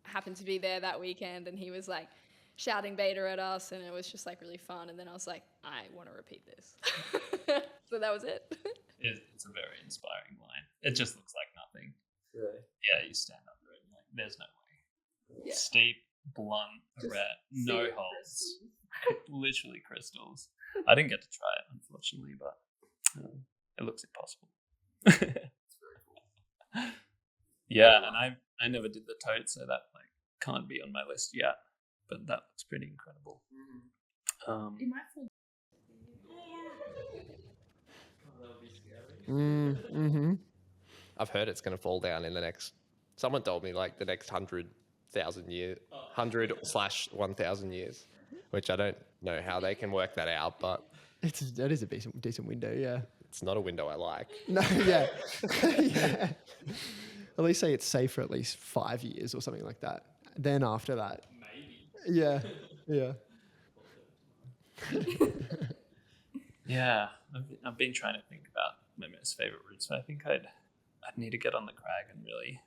happened to be there that weekend, and he was like shouting beta at us, and it was just like really fun. And then I was like, I want to repeat this. So that was it. It's a very inspiring line. It just looks like nothing. Really? Yeah, you stand under it and like, there's no way. Yeah. Steep, blunt, arete, no Zero holes. Literally crystals. I didn't get to try it, unfortunately, but it looks impossible. Yeah, and I never did the tote, so that like can't be on my list yet. But that looks pretty incredible. It might fall. I've heard it's going to fall down in the next. Someone told me like the next 100,000 years, 100/1000 years, which I don't know how they can work that out, but That is a decent window, yeah. it's not a window I like. No, yeah. Yeah. At least say it's safe for at least 5 years or something like that. Then after that. Maybe. Yeah. Yeah. Yeah, I've been trying to think about my most favorite routes. I think I'd need to get on the Crag and really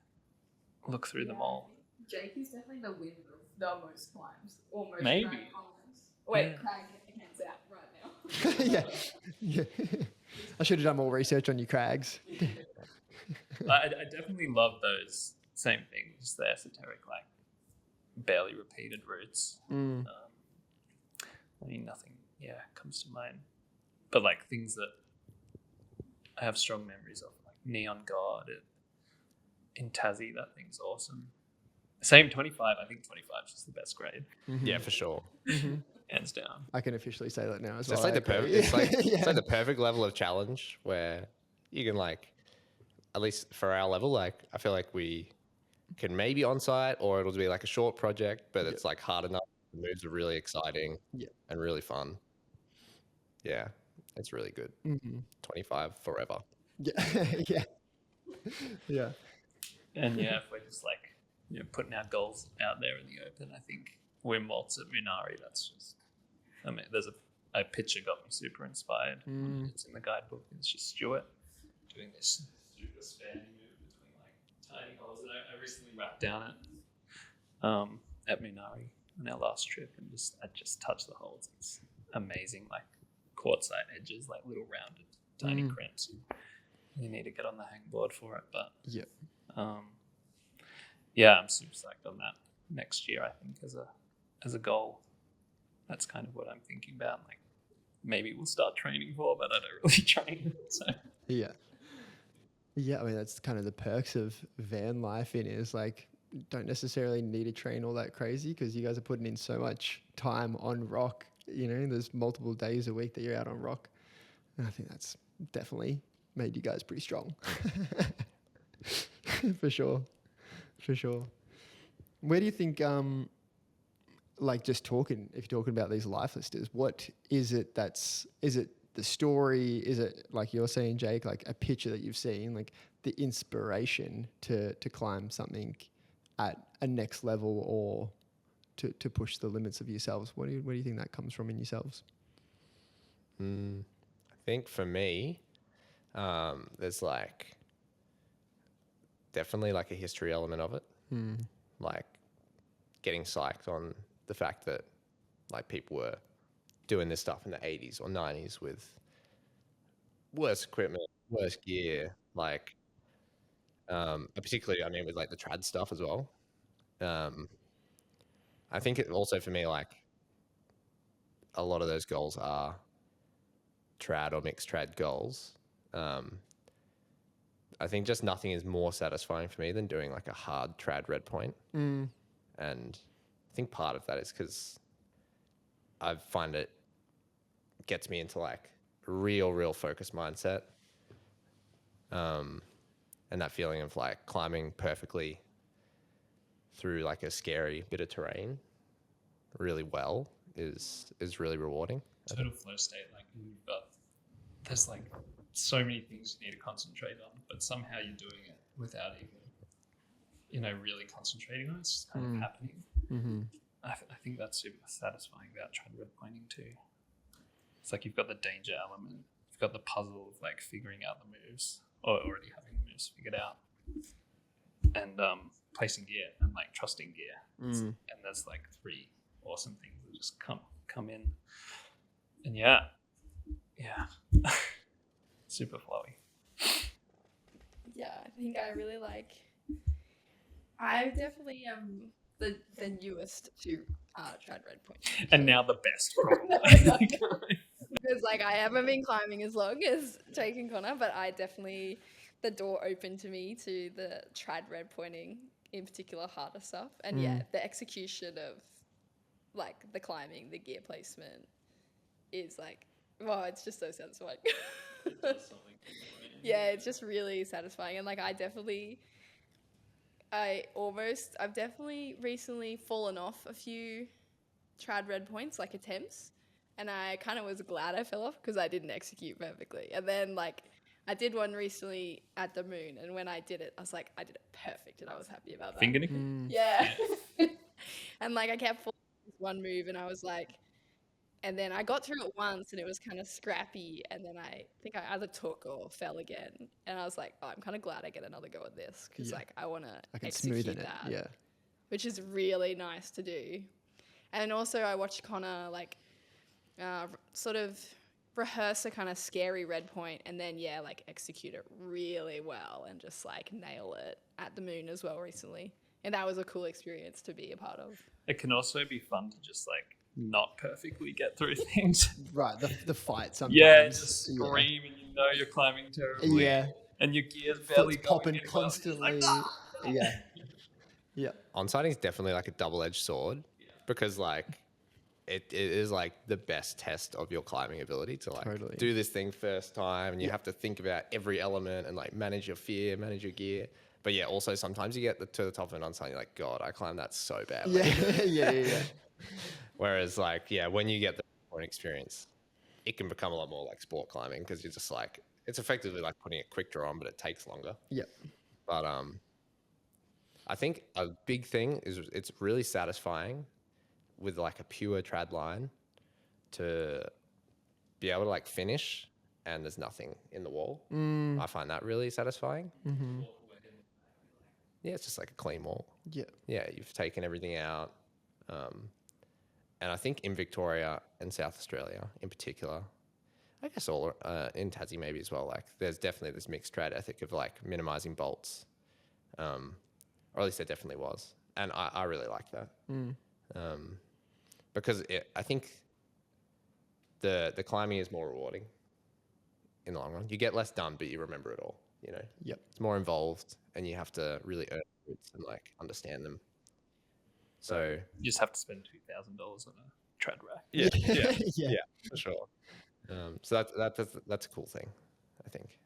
look through them all. Jake is definitely the winner of the most climbs. Or most Maybe. Crag climbs. Wait, Yeah. Crag hands out right now. Yeah. I should have done more research on your Crags. I definitely love those same things, the esoteric, like barely repeated routes. I mean, nothing, comes to mind. But like things that I have strong memories of, like Neon God in Tassie, that thing's awesome. Same 25, I think 25 is just the best grade, Yeah, for sure. hands down. I can officially say that now as It's well. like the perfect. It's like the perfect level of challenge where you can like, at least for our level, like I feel like we can maybe on site or it'll be like a short project, but it's like hard enough. The moves are really exciting and really fun. Yeah, it's really good. 25 forever. Yeah. Yeah. Yeah. And if we're just like putting our goals out there in the open, I think Wim Waltz at Moonarie. That's just, I mean, there's a picture got me super inspired. It's in the guidebook. It's just Stuart doing this super spanning move between like tiny holes that I recently wrapped down at Moonarie on our last trip, and I just touched the holes. It's amazing, like quartzite edges, like little rounded tiny crimps. You need to get on the hangboard for it, but yeah, I'm super psyched on that next year. I think as a goal, that's kind of what I'm thinking about. Like maybe we'll start training for, but I don't really train. So Yeah. I mean, that's kind of the perks of van life. In is like, don't necessarily need to train all that crazy because you guys are putting in so much time on rock. You know, there's multiple days a week that you're out on rock, and I think that's definitely made you guys pretty strong. For sure. Where do you think, like just talking, if you're talking about these life listers, what is it is it the story? Is it like you're saying, Jake, like a picture that you've seen, like the inspiration to climb something at a next level or to push the limits of yourselves? Where do you think that comes from in yourselves? I think for me, there's like definitely like a history element of it. Like getting psyched on the fact that like people were doing this stuff in the 80s or 90s with worse equipment, worse gear, like particularly, I mean, with like the trad stuff as well. I think it also for me, like a lot of those goals are trad or mixed trad goals. I think just nothing is more satisfying for me than doing like a hard trad red point. And I think part of that is because I find it gets me into like real focus mindset. And that feeling of like climbing perfectly through like a scary bit of terrain really well is really rewarding. total flow state, like there's like so many things you need to concentrate on, but somehow you're doing it without even, really concentrating on it. It's just kind of happening. I think that's super satisfying about trad red pointing too. It's like you've got the danger element, you've got the puzzle of like figuring out the moves or already having the moves figured out, and placing gear and like trusting gear. And there's like three awesome things that just come in, and yeah, super flowy. Yeah, I think I really like. I definitely am the newest to trad red point, and now the best. Because like I haven't been climbing as long as Jake and Connor, but I definitely the door opened to me to the trad red pointing, in particular harder stuff, and the execution of like the climbing, the gear placement is like, wow, it's just so satisfying. Yeah, it's just really satisfying, and like I've definitely recently fallen off a few trad red points, like attempts, and I kind of was glad I fell off because I didn't execute perfectly. And then like I did one recently at the Moon, and when I did it, I was like, I did it perfect, and I was happy about that. Finger nicking? Yeah. And like I kept falling this one move, and I was like, and then I got through it once, and it was kind of scrappy, and then I think I either took or fell again, and I was like, oh, I'm kind of glad I get another go at this because like I want to execute that, which is really nice to do. And also I watched Connor like sort of rehearse a kind of scary red point, and then like execute it really well and just like nail it at the Moon as well recently, and that was a cool experience to be a part of. It can also be fun to just like not perfectly get through things. Right, the fight sometimes. Yeah, just scream and you know you're climbing terribly. Yeah. And your gear's barely popping going constantly. Like, Yeah. On-sighting is definitely like a double-edged sword because like it is like the best test of your climbing ability to like do this thing first time, and you have to think about every element and like manage your fear, manage your gear. But yeah, also sometimes you get to the top of an on-sighting, you're like, God, I climbed that so badly. Yeah. Whereas like, when you get the point experience, it can become a lot more like sport climbing because you're just like, it's effectively like putting a quick draw on, but it takes longer. Yep. But I think a big thing is it's really satisfying with like a pure trad line to be able to like finish and there's nothing in the wall. I find that really satisfying. Yeah, it's just like a clean wall. Yeah. Yeah, you've taken everything out. And I think in Victoria and South Australia in particular, I guess all in Tassie maybe as well, like there's definitely this mixed trad ethic of like minimizing bolts. Or at least there definitely was. And I really like that. Because I think the climbing is more rewarding in the long run. You get less done, but you remember it all, you know? Yep. It's more involved and you have to really earn the roots and like understand them. So You just have to spend $2,000 on a trad rack. yeah, Yeah. for sure. So that's a cool thing, I think.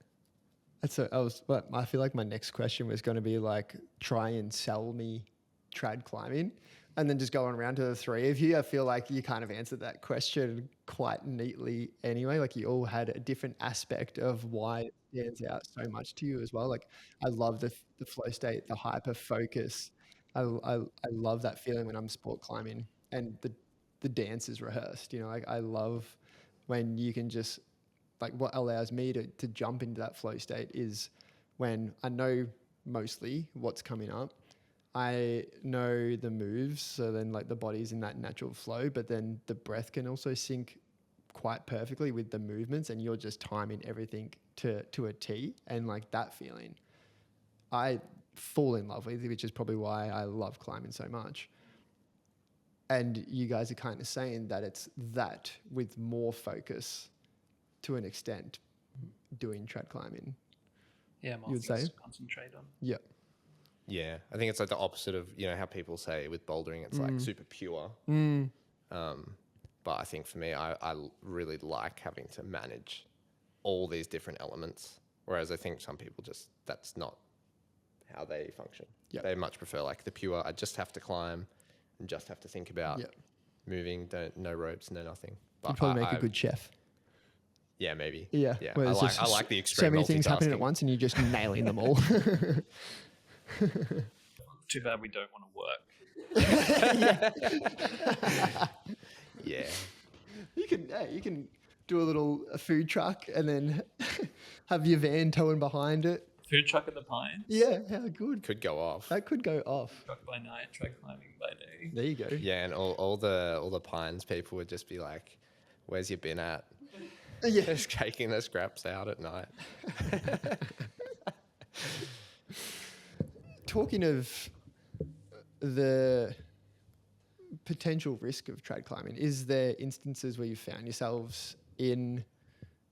I feel like my next question was going to be like, try and sell me trad climbing, and then just going around to the three of you. I feel like you kind of answered that question quite neatly anyway. Like you all had a different aspect of why it stands out so much to you as well. Like I love the flow state, the hyper focus. I love that feeling when I'm sport climbing and the dance is rehearsed. You know, like I love when you can just, like what allows me to jump into that flow state is when I know mostly what's coming up. I know the moves, so then like the body's in that natural flow, but then the breath can also sync quite perfectly with the movements, and you're just timing everything to a T. And like that feeling, I fall in love with, which is probably why I love climbing so much. And you guys are kind of saying that it's that with more focus to an extent doing trad climbing. Yeah, more You would things say? to concentrate on. Yeah. Yeah, I think it's like the opposite of, you know, how people say with bouldering, it's like super pure. But I think for me, I really like having to manage all these different elements. Whereas I think some people just, that's not how they function. Yep. They much prefer like the pure, I just have to climb and just have to think about Yep. moving, no ropes, no nothing. But You'd probably make a good chef. Yeah, maybe. Yeah. Yeah. Where I there's like just the extreme so many things happening at multitasking. once and you're just nailing them all. Too bad we don't want to work. Yeah. You can do a food truck and then have your van towing behind it. Food truck at the Pines. Yeah, how good. Could go off. That could go off. Truck by night, trad climbing by day. There you go. Yeah, and all the Pines people would just be like, "Where's your bin at?" Yeah. Just taking the scraps out at night. Talking of the potential risk of trad climbing, is there instances where you found yourselves in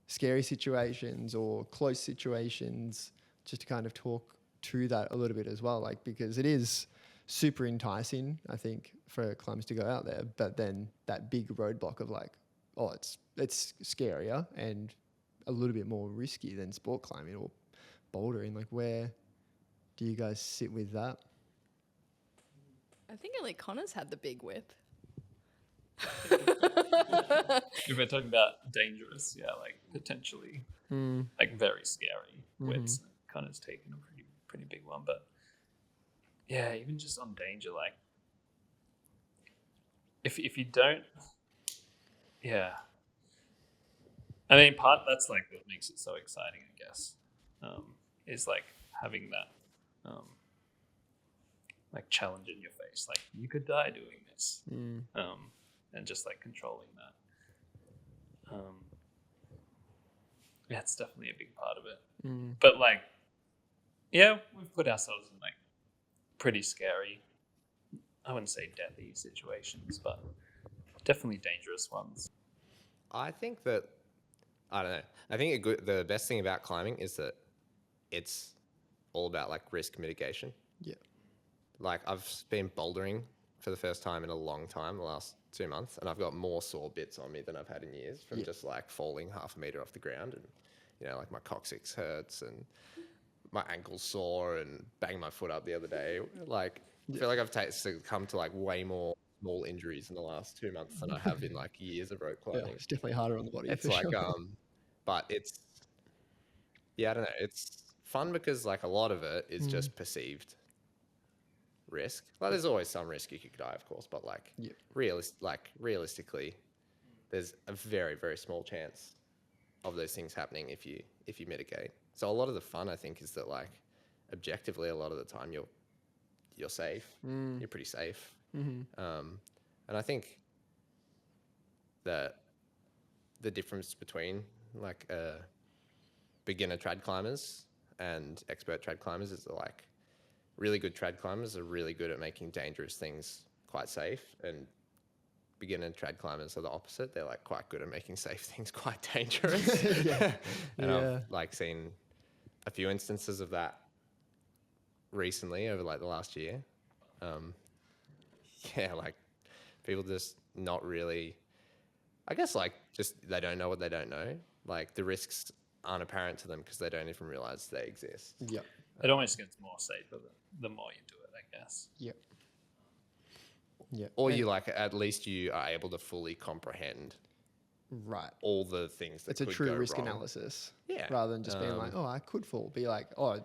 scary situations or close situations, just to kind of talk to that a little bit as well? Like, because it is super enticing, I think, for climbers to go out there, but then that big roadblock of like, oh, it's scarier and a little bit more risky than sport climbing or bouldering. Like, where do you guys sit with that? I think only Connor's had the big whip. If we're talking about dangerous, yeah, like potentially, like very scary whips. Connor's taken a pretty big one, but yeah, even just on danger, like if you don't, yeah. I mean, that's like what makes it so exciting, I guess, is like having that like challenge in your face, like you could die doing this, and just like controlling that. Yeah, it's definitely a big part of it. But like, yeah, we've put ourselves in like pretty scary, I wouldn't say deathy situations, but definitely dangerous ones. I think that, I don't know. I think the best thing about climbing is that it's all about like risk mitigation. Yeah. Like I've been bouldering for the first time in a long time, the last 2 months, and I've got more sore bits on me than I've had in years from just like falling half a meter off the ground, and you know, like my coccyx hurts and my ankle's sore, and banged my foot up the other day. Like I feel like I've come to like way more small injuries in the last 2 months than I have in like years of rope climbing. It's definitely harder on the body. It's for like, sure. but it's, yeah, I don't know. It's fun because like a lot of it is just perceived. risk. Like there's always some risk you could die, of course, but like realistically, there's a very, very small chance of those things happening if you mitigate. So a lot of the fun, I think, is that like objectively, a lot of the time you're safe. You're pretty safe. And I think that the difference between like beginner trad climbers and expert trad climbers is that like really good trad climbers are really good at making dangerous things quite safe, and beginner trad climbers are the opposite. They're like quite good at making safe things quite dangerous. And I've like seen a few instances of that recently over like the last year. Like people just not really, I guess like just they don't know what they don't know. Like the risks aren't apparent to them because they don't even realize they exist. Yep. It almost gets more safer the more you do it, I guess. Yep. Yeah. Or you like at least you are able to fully comprehend Right. all the things that It's a could true go risk wrong. analysis. Yeah. Rather than just being like, oh, I could fall. Be like, oh,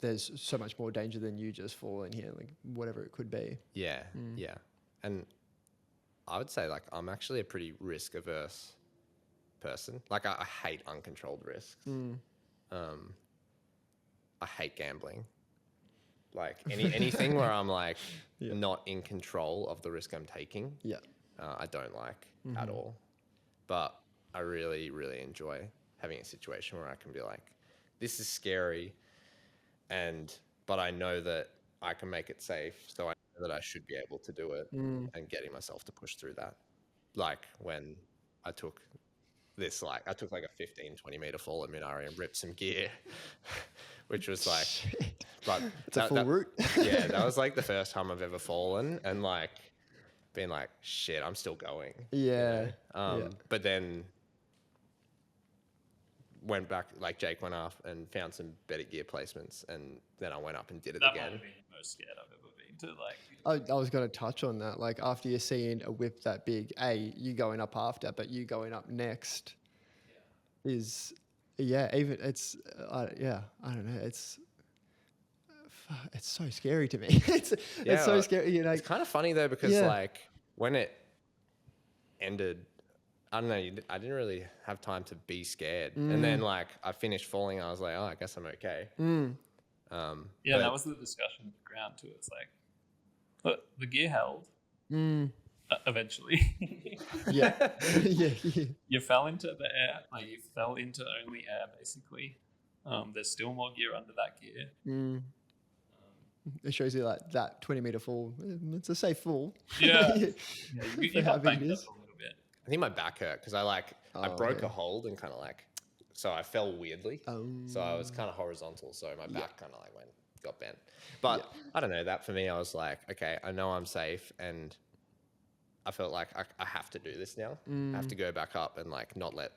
there's so much more danger than you just falling here, like whatever it could be. Yeah. Yeah. And I would say like I'm actually a pretty risk averse person. Like I hate uncontrolled risks. I hate gambling. Like anything where I'm like not in control of the risk I'm taking. Yeah. I don't like at all. But I really, really enjoy having a situation where I can be like, this is scary, but I know that I can make it safe, so I know that I should be able to do it, and getting myself to push through that. Like when I took I took like a 15, 20 meter fall at Moonarie and ripped some gear, which was like, but It's a full route. yeah, that was like the first time I've ever fallen and like been like, shit, I'm still going. Yeah. But then went back, like Jake went up and found some better gear placements, and then I went up and did it That might again. have been the most scared I've ever been to. Like, I was going to touch on that. Like after you're seeing a whip that big, you going up after, but you going up next is, even it's, I don't know. It's so scary to me. It's so scary. You know, It's kind of funny though, because like when it ended, I don't know, I didn't really have time to be scared. And then like I finished falling, I was like, oh, I guess I'm okay. that was the discussion at the ground too. It's like, look, the gear held eventually. yeah. You fell into the air, like you fell into only air basically. There's still more gear under that gear. It shows you like that 20 meter fall. It's a safe fall. Yeah, you how got big it banged up is. a little bit. I think my back hurt because I broke a hold and kind of like, so I fell weirdly. So I was kind of horizontal. So my back kind of like got bent. But I don't know, that for me, I was like, okay, I know I'm safe, and I felt like I have to do this now. I have to go back up and like not let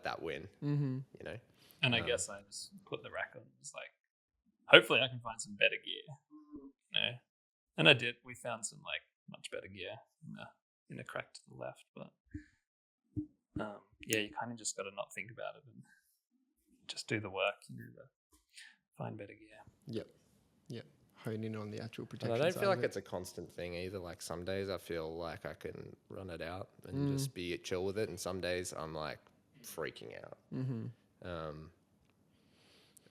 that win, you know? And I guess I just put the rack on. It's like, hopefully I can find some better gear. You know? And I did. We found some like much better gear in the crack to the left. But you kind of just got to not think about it and just do the work. You know, find better gear. Yep. Hone in on the actual protection. And I don't side feel of like it. it's a constant thing either. Like some days I feel like I can run it out and just be chill with it, and some days I'm like freaking out.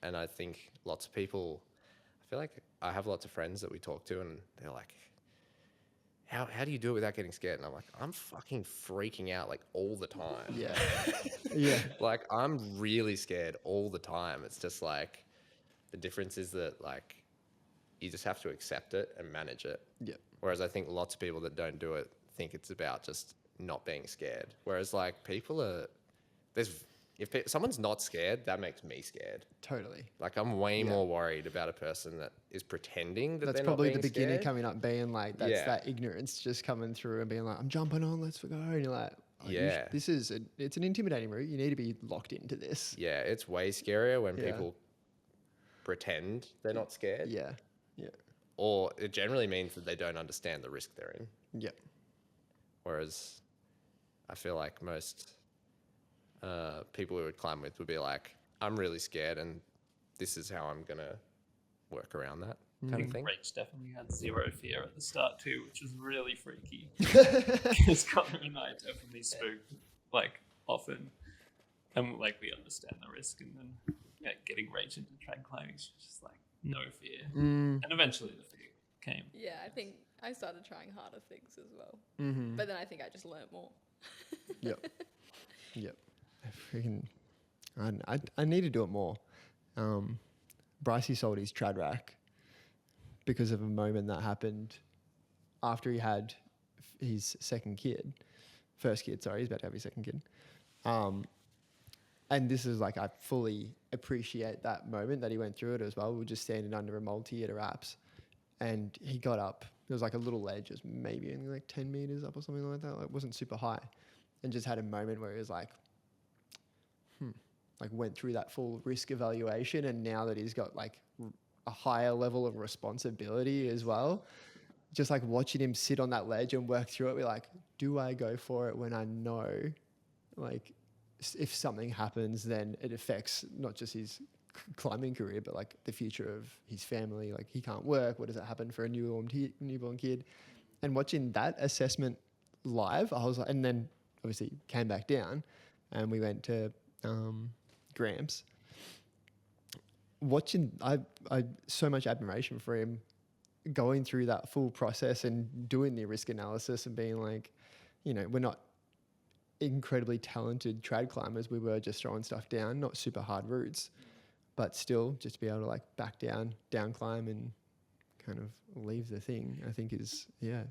And I think lots of people, I feel like I have lots of friends that we talk to, and they're like, how do you do it without getting scared? And I'm like, I'm fucking freaking out like all the time. Yeah. Like I'm really scared all the time. It's just like the difference is that like you just have to accept it and manage it. Yeah. Whereas I think lots of people that don't do it think it's about just not being scared. Whereas like if someone's not scared, that makes me scared. Totally. Like I'm way more worried about a person that is pretending that That's they're probably not being the beginner scared. coming up being like, that's that ignorance just coming through and being like, I'm jumping on, let's go. And you're like, it's an intimidating route. You need to be locked into this. Yeah, it's way scarier when people pretend they're not scared. Yeah. Or it generally means that they don't understand the risk they're in. Yeah. Whereas I feel like most people we would climb with would be like, I'm really scared and this is how I'm going to work around that. I kind of think thing. Rach definitely had zero fear at the start too, which was really freaky. Because Connor and I definitely spooked like often, and like we understand the risk, and then getting Rach into trad climbing, she was just like no fear, and eventually the fear came. Yeah, I think I started trying harder things as well. Mm-hmm. But then I think I just learnt more. Yep. Yep. I need to do it more. Brycey sold his trad rack because of a moment that happened after he had his first kid, sorry, he's about to have his second kid. And this is like, I fully appreciate that moment that he went through it as well. We were just standing under a multi at a wraps, and he got up. There was like a little ledge, it was maybe only like 10 meters up or something like that. Like, it wasn't super high, and just had a moment where he was like, like went through that full risk evaluation. And now that he's got like a higher level of responsibility as well, just like watching him sit on that ledge and work through it, we're like, do I go for it when I know, like, if something happens, then it affects not just his climbing career, but like the future of his family. Like, he can't work. What does that happen for a newborn kid? And watching that assessment live, I was like, and then obviously came back down, and we went to Gramps. Watching, I so much admiration for him going through that full process and doing the risk analysis and being like, you know, we're not incredibly talented trad climbers. We were just throwing stuff down, not super hard routes, but still just to be able to like back down climb and kind of leave the thing, I think is,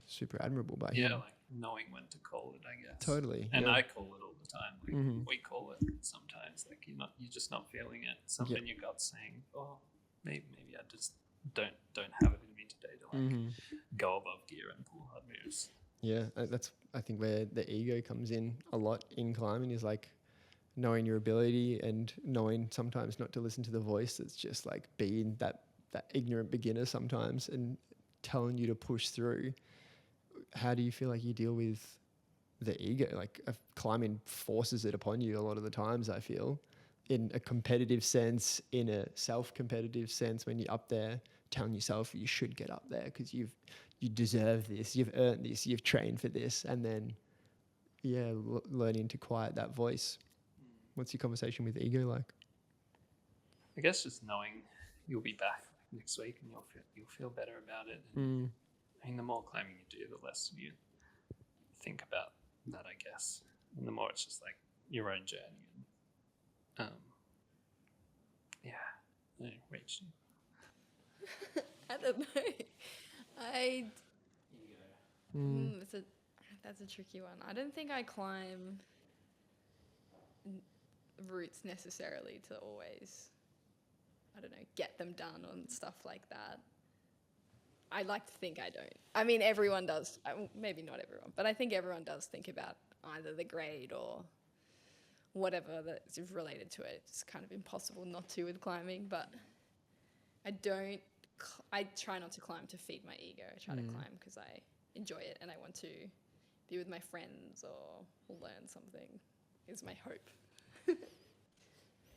super admirable by him. Yeah, like knowing when to call it, I guess. Totally. And yeah. I call it all the time. Like we call it sometimes. Like you're just not feeling it. Something your gut's saying, oh, maybe I just don't have it in me today to like go above gear and pull hard moves. Yeah, that's I think where the ego comes in a lot in climbing, is like knowing your ability and knowing sometimes not to listen to the voice that's just like being that ignorant beginner sometimes and telling you to push through. How do you feel like you deal with the ego? Like, climbing forces it upon you a lot of the times, I feel, in a competitive sense, in a self-competitive sense, when you're up there telling yourself you should get up there because you deserve this, you've earned this, you've trained for this, and then learning to quiet that voice. What's your conversation with ego like? I guess just knowing you'll be back next week and you'll feel better about it. And I mean, the more climbing you do, the less you think about that, I guess, and the more it's just like your own journey. And Rach. I don't know. That's a tricky one. I don't think I climb routes necessarily to always, I don't know, get them done and stuff like that. I like to think I don't. I mean, everyone does. Maybe not everyone, but I think everyone does think about either the grade or whatever that's related to it. It's kind of impossible not to with climbing, but I try not to climb to feed my ego. I try to climb because I enjoy it and I want to be with my friends or learn something, is my hope.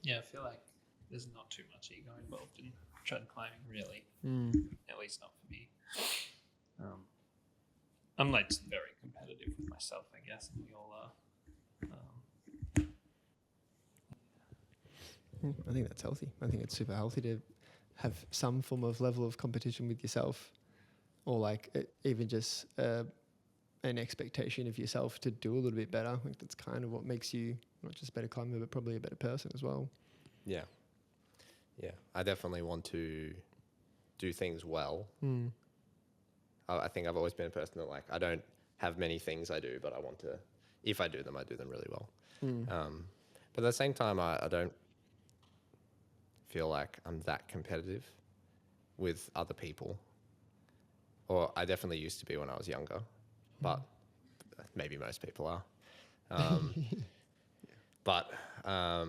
Yeah, I feel like there's not too much ego involved in trad climbing, really. At least not for me. I'm like very competitive with myself, I guess, and we all are. I think that's healthy. I think it's super healthy to have some form of level of competition with yourself, or like even just an expectation of yourself to do a little bit better. I think that's kind of what makes you not just a better climber, but probably a better person as well. Yeah. I definitely want to do things well. I think I've always been a person that, like, I don't have many things I do, but I want to, if I do them really well. But at the same time, I don't feel like I'm that competitive with other people. Or I definitely used to be when I was younger, but maybe most people are. But I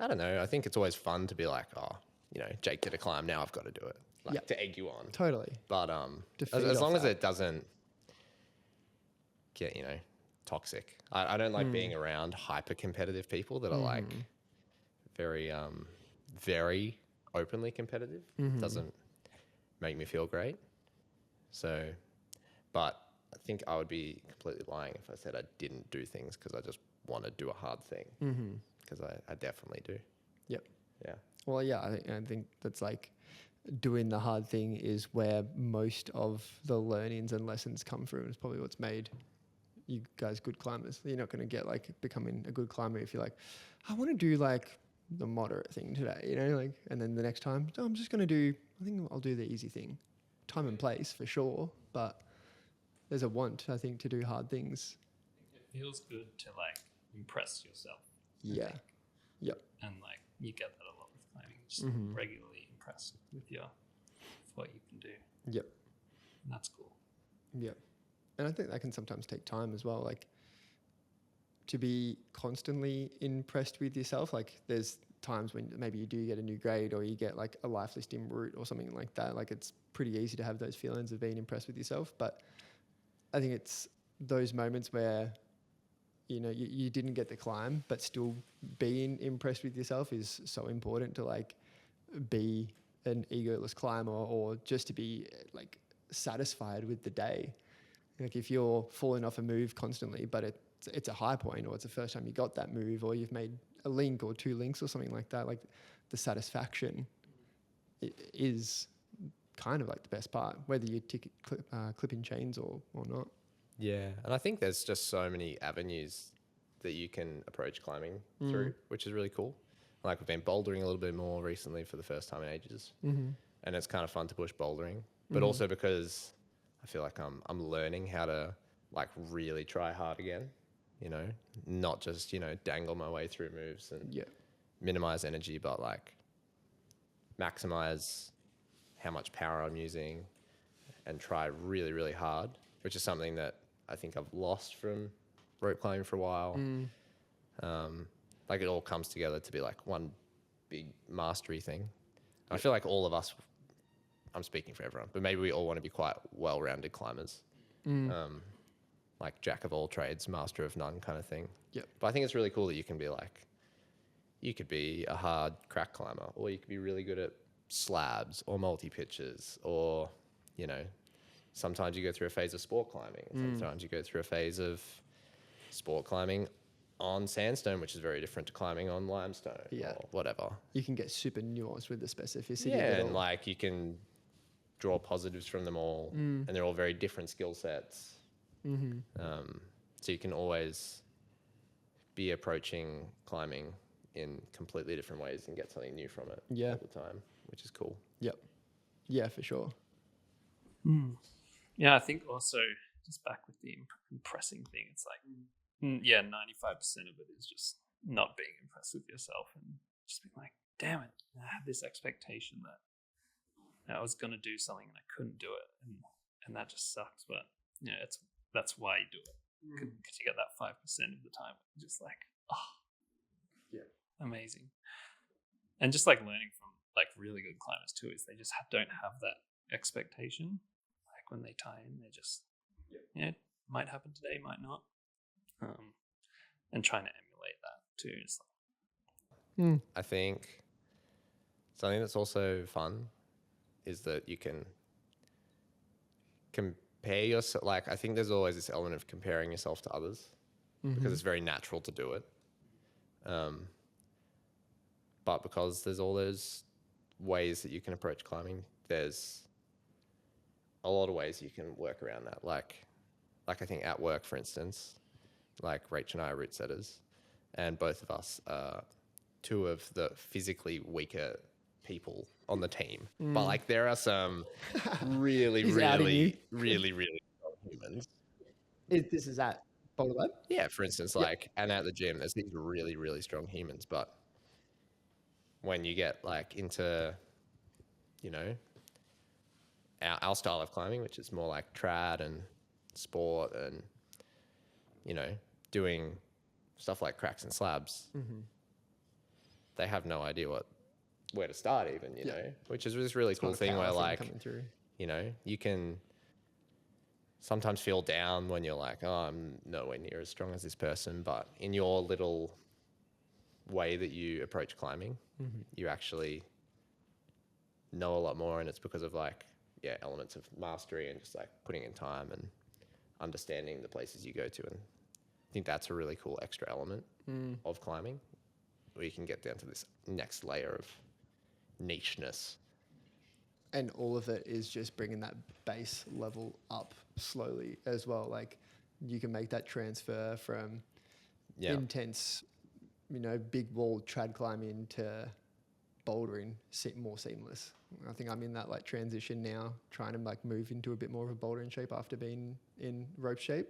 don't know. I think it's always fun to be like, oh, you know, Jake did a climb, now I've got to do it. Like, to egg you on. Totally. But as long as it doesn't get, toxic. I don't like being around hyper competitive people that are like very, very openly competitive. Doesn't make me feel great. So, but I think I would be completely lying if I said I didn't do things because I just want to do a hard thing. Because I definitely do. Yep. Yeah. Well, yeah, I think that's like doing the hard thing is where most of the learnings and lessons come from. It's probably what's made you guys good climbers. You're not going to get like becoming a good climber if you're like, I want to do like the moderate thing today, you know, like, and then the next time, oh, I'm just going to do, I think I'll do the easy thing. Time and place for sure, but there's a want, I think, to do hard things. It feels good to like impress yourself. Yeah. Yep. And like you get that a lot with climbing, just regularly impressed with what you can do. Yep. And that's cool. Yep. And I think that can sometimes take time as well. Like to be constantly impressed with yourself. Like there's times when maybe you do get a new grade or you get like a life listing route or something like that. Like it's pretty easy to have those feelings of being impressed with yourself. But I think it's those moments where, you know, you didn't get the climb, but still being impressed with yourself is so important to like be an egoless climber or just to be like satisfied with the day. Like if you're falling off a move constantly, but it's a high point or it's the first time you got that move or you've made a link or 2 links or something like that, like the satisfaction is kind of like the best part, whether you clipping chains or not. Yeah, and I think there's just so many avenues that you can approach climbing through, which is really cool. Like we've been bouldering a little bit more recently for the first time in ages, and it's kind of fun to push bouldering, but also because I feel like I'm learning how to like really try hard again, you know, not just, you know, dangle my way through moves and minimize energy, but like maximize how much power I'm using and try really, really hard, which is something that I think I've lost from rope climbing for a while. Like it all comes together to be like one big mastery thing. I feel like all of us, I'm speaking for everyone, but maybe we all want to be quite well-rounded climbers. Like jack of all trades, master of none kind of thing. Yep. But I think it's really cool that you can be like, you could be a hard crack climber, or you could be really good at slabs or multi-pitches, or, you know, sometimes you go through a phase of sport climbing. Sometimes you go through a phase of sport climbing on sandstone, which is very different to climbing on limestone or whatever. You can get super nuanced with the specificity. Yeah, and like you can draw positives from them all, and they're all very different skill sets. So you can always be approaching climbing in completely different ways and get something new from it all the time, which is cool. Yep. Yeah, for sure. Yeah, I think also just back with the impressing thing, it's like, 95% of it is just not being impressed with yourself and just being like, damn it, I had this expectation that I was going to do something and I couldn't do it. And that just sucks. But yeah, that's why you do it. Because you get that 5% of the time. Just like, amazing. And just like learning from like really good climbers too, is they just don't have that expectation. Like when they tie in, they just, it might happen today, might not. And trying to emulate that too. Is like, I think something that's also fun is that you can compare yourself. Like, I think there's always this element of comparing yourself to others because it's very natural to do it. But because there's all those ways that you can approach climbing, there's a lot of ways you can work around that. Like I think at work, for instance, like Rach and I are route setters, and both of us are 2 of the physically weaker people on the team. But like there are some really strong humans. This is at Boulder Lab? Yeah, for instance, like, and at the gym, there's these really, really strong humans. But when you get like into, you know, our style of climbing, which is more like trad and sport and, you know, doing stuff like cracks and slabs, they have no idea where to start even, you know, which is this really cool thing where like, you know, you can sometimes feel down when you're like, oh, I'm nowhere near as strong as this person. But in your little way that you approach climbing, you actually know a lot more. And it's because of like elements of mastery and just like putting in time and understanding the places you go to. And I think that's a really cool extra element of climbing, where you can get down to this next layer of nicheness. And all of it is just bringing that base level up slowly as well. Like you can make that transfer from intense, big wall trad climbing to bouldering more seamless. I think I'm in that like transition now, trying to like move into a bit more of a bouldering shape after being in rope shape.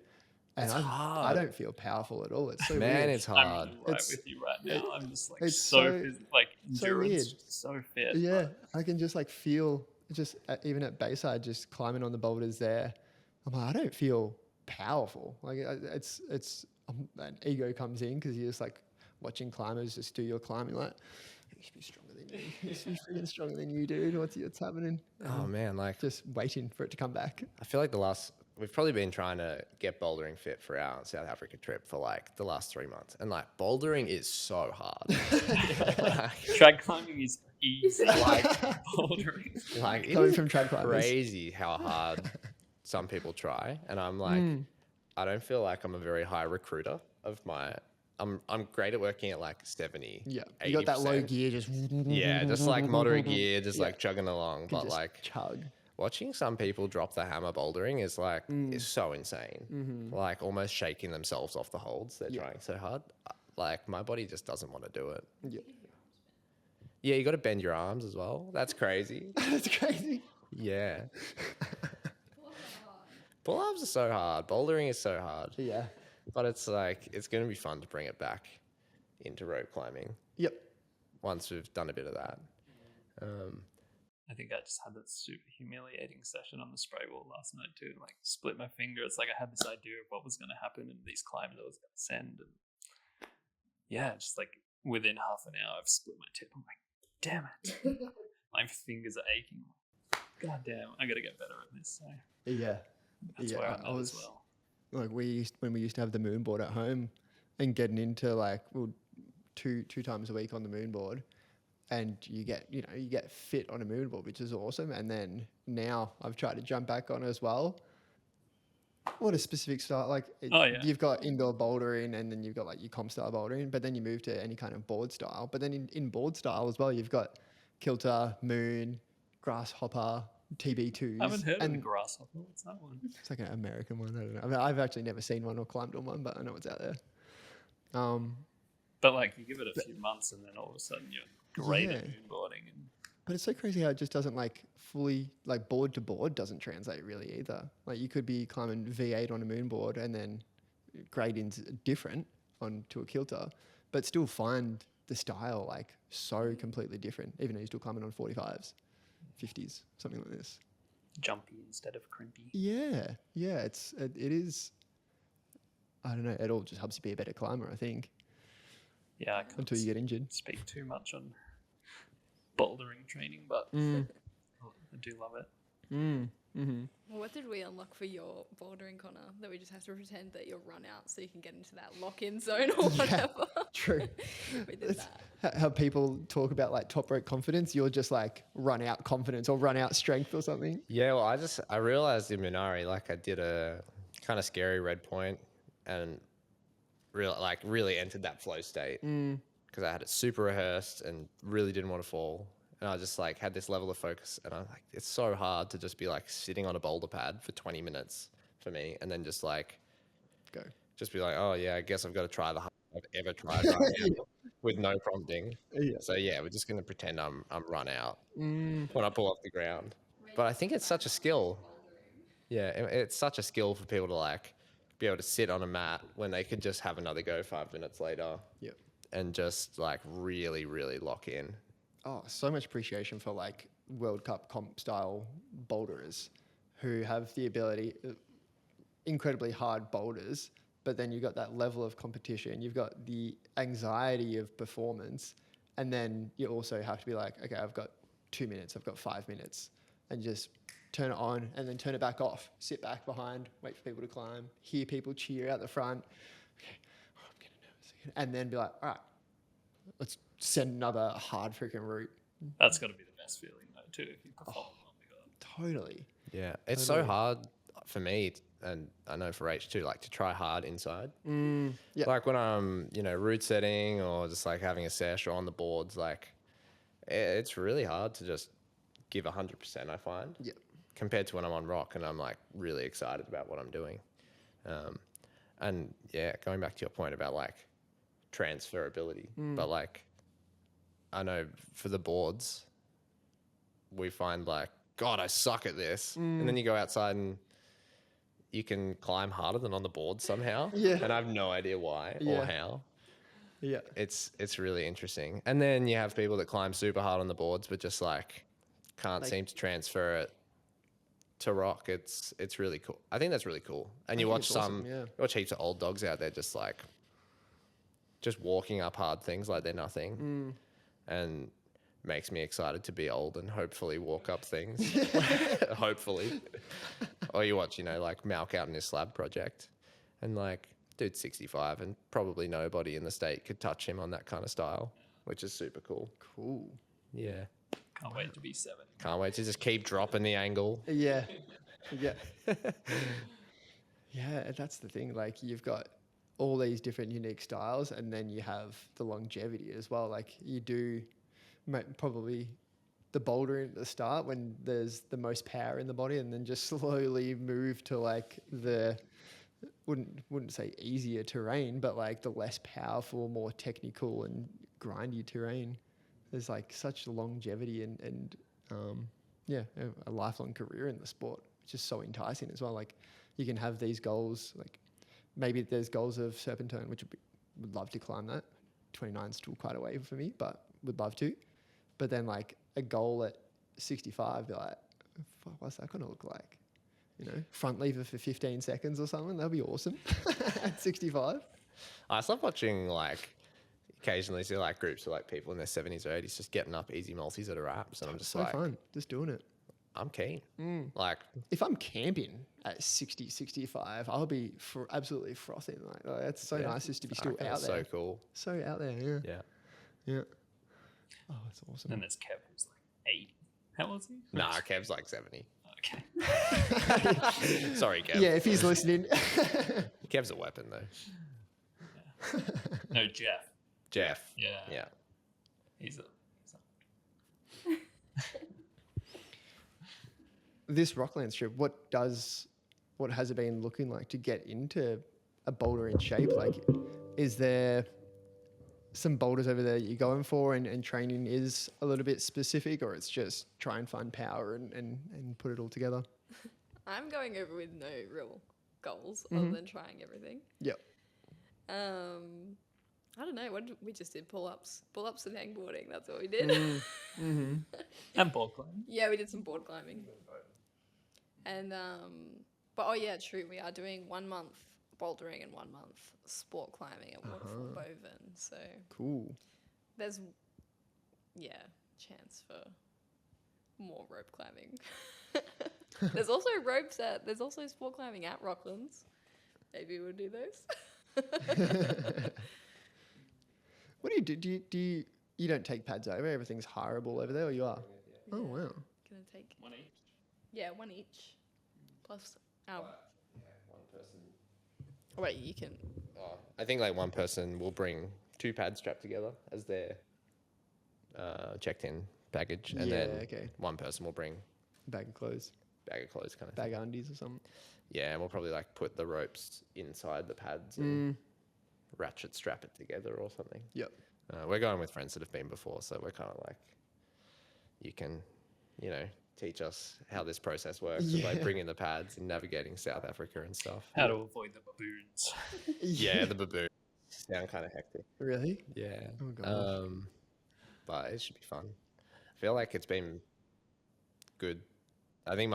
And I don't feel powerful at all. It's so Man, weird. it's hard. I'm right with you right now. I'm just like it's so like so endurance, weird. just so fit. Yeah, I can just like feel even at Bayside, just climbing on the boulders there. I'm like, I don't feel powerful. Like it's an ego comes in because you're just like watching climbers just do your climbing. Like, you should be stronger than you. You should be freaking stronger than you, dude. What's happening? Oh man, like Just waiting for it to come back. I feel like we've probably been trying to get bouldering fit for our South Africa trip for like the last 3 months, and like bouldering is so hard. Trad climbing is easy, like bouldering. Like it Coming is from trad climbers. crazy how hard some people try, and I'm like, I don't feel like I'm a very high recruiter of my. I'm great at working at like 70. Yeah, you got that low 80%. gear, just Just like moderate gear, just like chugging along. But just like chug. watching some people drop the hammer bouldering is like is so insane. Like almost shaking themselves off the holds. They're trying so hard. Like my body just doesn't want to do it. Yeah, Yeah, you got to bend your arms as well. That's crazy. that's crazy. Yeah. Pull-ups are so hard. Bouldering is so hard. Yeah. But it's like, it's going to be fun to bring it back into rope climbing Yep. once we've done a bit of that. I think I just had that super humiliating session on the spray wall last night too. Like split my finger. It's like I had this idea of what was going to happen and these climbs I was going to send. And yeah, just like within half an hour, I've split my tip. I'm like, damn it. My fingers are aching. God damn, I got to get better at this. So Yeah. that's where I'm at as well. Like when we used to have the moon board at home and getting into like two times a week on the moon board, and you get fit on a moon board, which is awesome. And then now I've tried to jump back on as well. What a specific style! Like you've got indoor bouldering, and then you've got like your comp style bouldering, but then you move to any kind of board style. But then in board style as well, you've got kilter, moon, grasshopper, TB2s. I haven't heard of the grasshopper. What's that one? It's like an American one. I don't know. I mean, I've actually never seen one or climbed on one, but I know it's out there. But like you give it a few months, and then all of a sudden you're great at moonboarding. And But it's so crazy how it just doesn't like fully like board to board doesn't translate really either. Like you could be climbing V8 on a moon board and then grading's different onto a kilter, but still find the style like so completely different, even though you're still climbing on 45s, 50s, something like this. jumpy instead of crimpy. Yeah, it is. I don't know. It all just helps you be a better climber, I think. Yeah, I can't Until you get injured. speak too much on bouldering training, but I do love it. Well, what did we unlock for your bouldering, Connor? That we just have to pretend that you're run out so you can get into that lock-in zone or whatever. True. We did that. How people talk about like top rope confidence, you're just like run out confidence or run out strength or something. Yeah, well, I realized in Moonarie, like I did a kind of scary red point and really entered that flow state because I had it super rehearsed and really didn't want to fall. And I just like had this level of focus, and I'm like, it's so hard to just be like sitting on a boulder pad for 20 minutes for me, and then just like Go. just be like, oh yeah, I guess I've got to try the hardest I've ever tried right now with no prompting. Yeah. So yeah, we're just gonna pretend I'm run out when I pull off the ground. But I think it's such a skill. Yeah, it's such a skill for people to like be able to sit on a mat when they could just have another go 5 minutes later. Yep. And just like really, really lock in. Oh, so much appreciation for like World Cup comp style boulderers who have the ability, incredibly hard boulders, but then you've got that level of competition, you've got the anxiety of performance, and then you also have to be like, okay, I've got 2 minutes, I've got 5 minutes, and just turn it on and then turn it back off, sit back behind, wait for people to climb, hear people cheer out the front, okay, oh, I'm getting nervous again, and then be like, all right, let's send another hard freaking route. That's got to be the best feeling though too if you perform well. Totally. Yeah, it's so hard for me, and I know for Rach too, like to try hard inside. Yeah. Like when I'm, root setting or just like having a sesh or on the boards, like it's really hard to just give 100%, I find. Yeah. Compared to when I'm on rock and I'm like really excited about what I'm doing. And yeah, going back to your point about like transferability, but like I know for the boards, we find like, God, I suck at this. And then you go outside and you can climb harder than on the board somehow. Yeah. And I have no idea why Yeah. or how. Yeah. It's really interesting. And then you have people that climb super hard on the boards, but just like can't seem to transfer it to rock. It's really cool. I think that's really cool. And you think watch it's awesome, yeah. you watch heaps of old dogs out there just like just walking up hard things like they're nothing. And makes me excited to be old and hopefully walk up things. Hopefully. Or you watch, like Malk out in his slab project and like dude's 65 and probably nobody in the state could touch him on that kind of style, which is super cool. Cool. Yeah. Can't wait to be 70. Can't wait to just keep dropping the angle. Yeah. Yeah. Yeah, that's the thing. Like you've got all these different unique styles and then you have the longevity as well. Like you do probably the bouldering at the start when there's the most power in the body and then just slowly move to like the wouldn't say easier terrain, but like the less powerful, more technical and grindy terrain. There's like such longevity and a lifelong career in the sport, which is so enticing as well. Like you can have these goals, like maybe there's goals of Serpentine, which would love to climb that. 29 is still quite a way for me, but would love to. But then like a goal at 65, be like, fuck, what's that going to look like? Front lever for 15 seconds or something. That'd be awesome at 65. I love watching like occasionally see like groups of like people in their 70s or 80s just getting up easy multis at a wraps. And I'm just So like, fun, just doing it. I'm keen. Like, If I'm camping at 60, 65, I'll be absolutely frothing. Like that's so nice just to be still out there. So cool. So out there, yeah. Yeah. Yeah. Oh, that's awesome. And there's Kev who's like 80. How old is he? Nah, Kev's like 70. Okay. Sorry, Kev. Yeah, if he's listening. Kev's a weapon though. No, Jeff. Jeff. Yeah. Yeah. He's a This Rockland strip, what has it been looking like to get into a boulder in shape? Like, is there some boulders over there you're going for and training is a little bit specific, or it's just try and find power and put it all together? I'm going over with no real goals other than trying everything. Yep. I don't know. We just did pull-ups and hangboarding. That's what we did. and board climbing. Yeah, we did some board climbing. And but oh yeah, true. We are doing 1 month bouldering and 1 month sport climbing at Waterfall Boven. So Cool. there's chance for more rope climbing. There's also sport climbing at Rocklands. Maybe we'll do those. What do you do? You don't take pads over? Everything's hireable over there, or you are? Oh wow. Gonna take One each. Yeah, one each. Plus our. One person. Oh, wait, you can. I think like one person will bring 2 pads strapped together as their checked in baggage, and then one person will bring Bag of clothes, bag of clothes kind of bag thing. of undies or something. Yeah, and we'll probably like put the ropes inside the pads and ratchet strap it together or something. Yep. We're going with friends that have been before, so we're kind of like, you can, teach us how this process works, with, like bringing the pads and navigating South Africa and stuff. How to avoid the baboons. Yeah, the baboons sound kind of hectic. Really? Yeah. Oh gosh. But it should be fun. I feel like it's been good. I think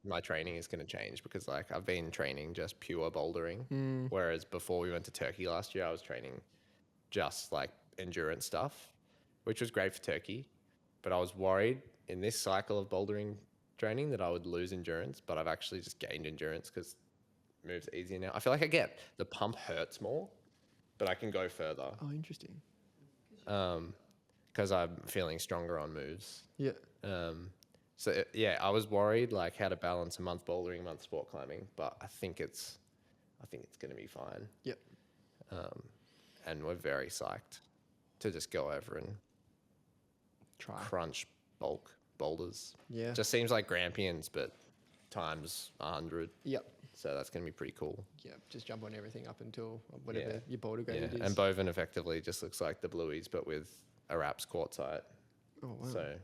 my training is going to change because like I've been training just pure bouldering, whereas before we went to Turkey last year, I was training just like endurance stuff, which was great for Turkey. But I was worried in this cycle of bouldering training that I would lose endurance, but I've actually just gained endurance because it moves easier now. I feel like the pump hurts more, but I can go further Oh, interesting. because I'm feeling stronger on moves. Yeah. So yeah, I was worried like how to balance a month bouldering, a month sport climbing, but I think it's going to be fine. Yep. And we're very psyched to just go over and Try. crunch bulk boulders. Yeah. Just seems like Grampians, but times 100. Yep. So that's going to be pretty cool. Yeah. Just jump on everything up until whatever Yeah. your boulder Yeah. grade is. And Boven effectively just looks like the Blueies, but with a wraps quartzite. Oh wow. So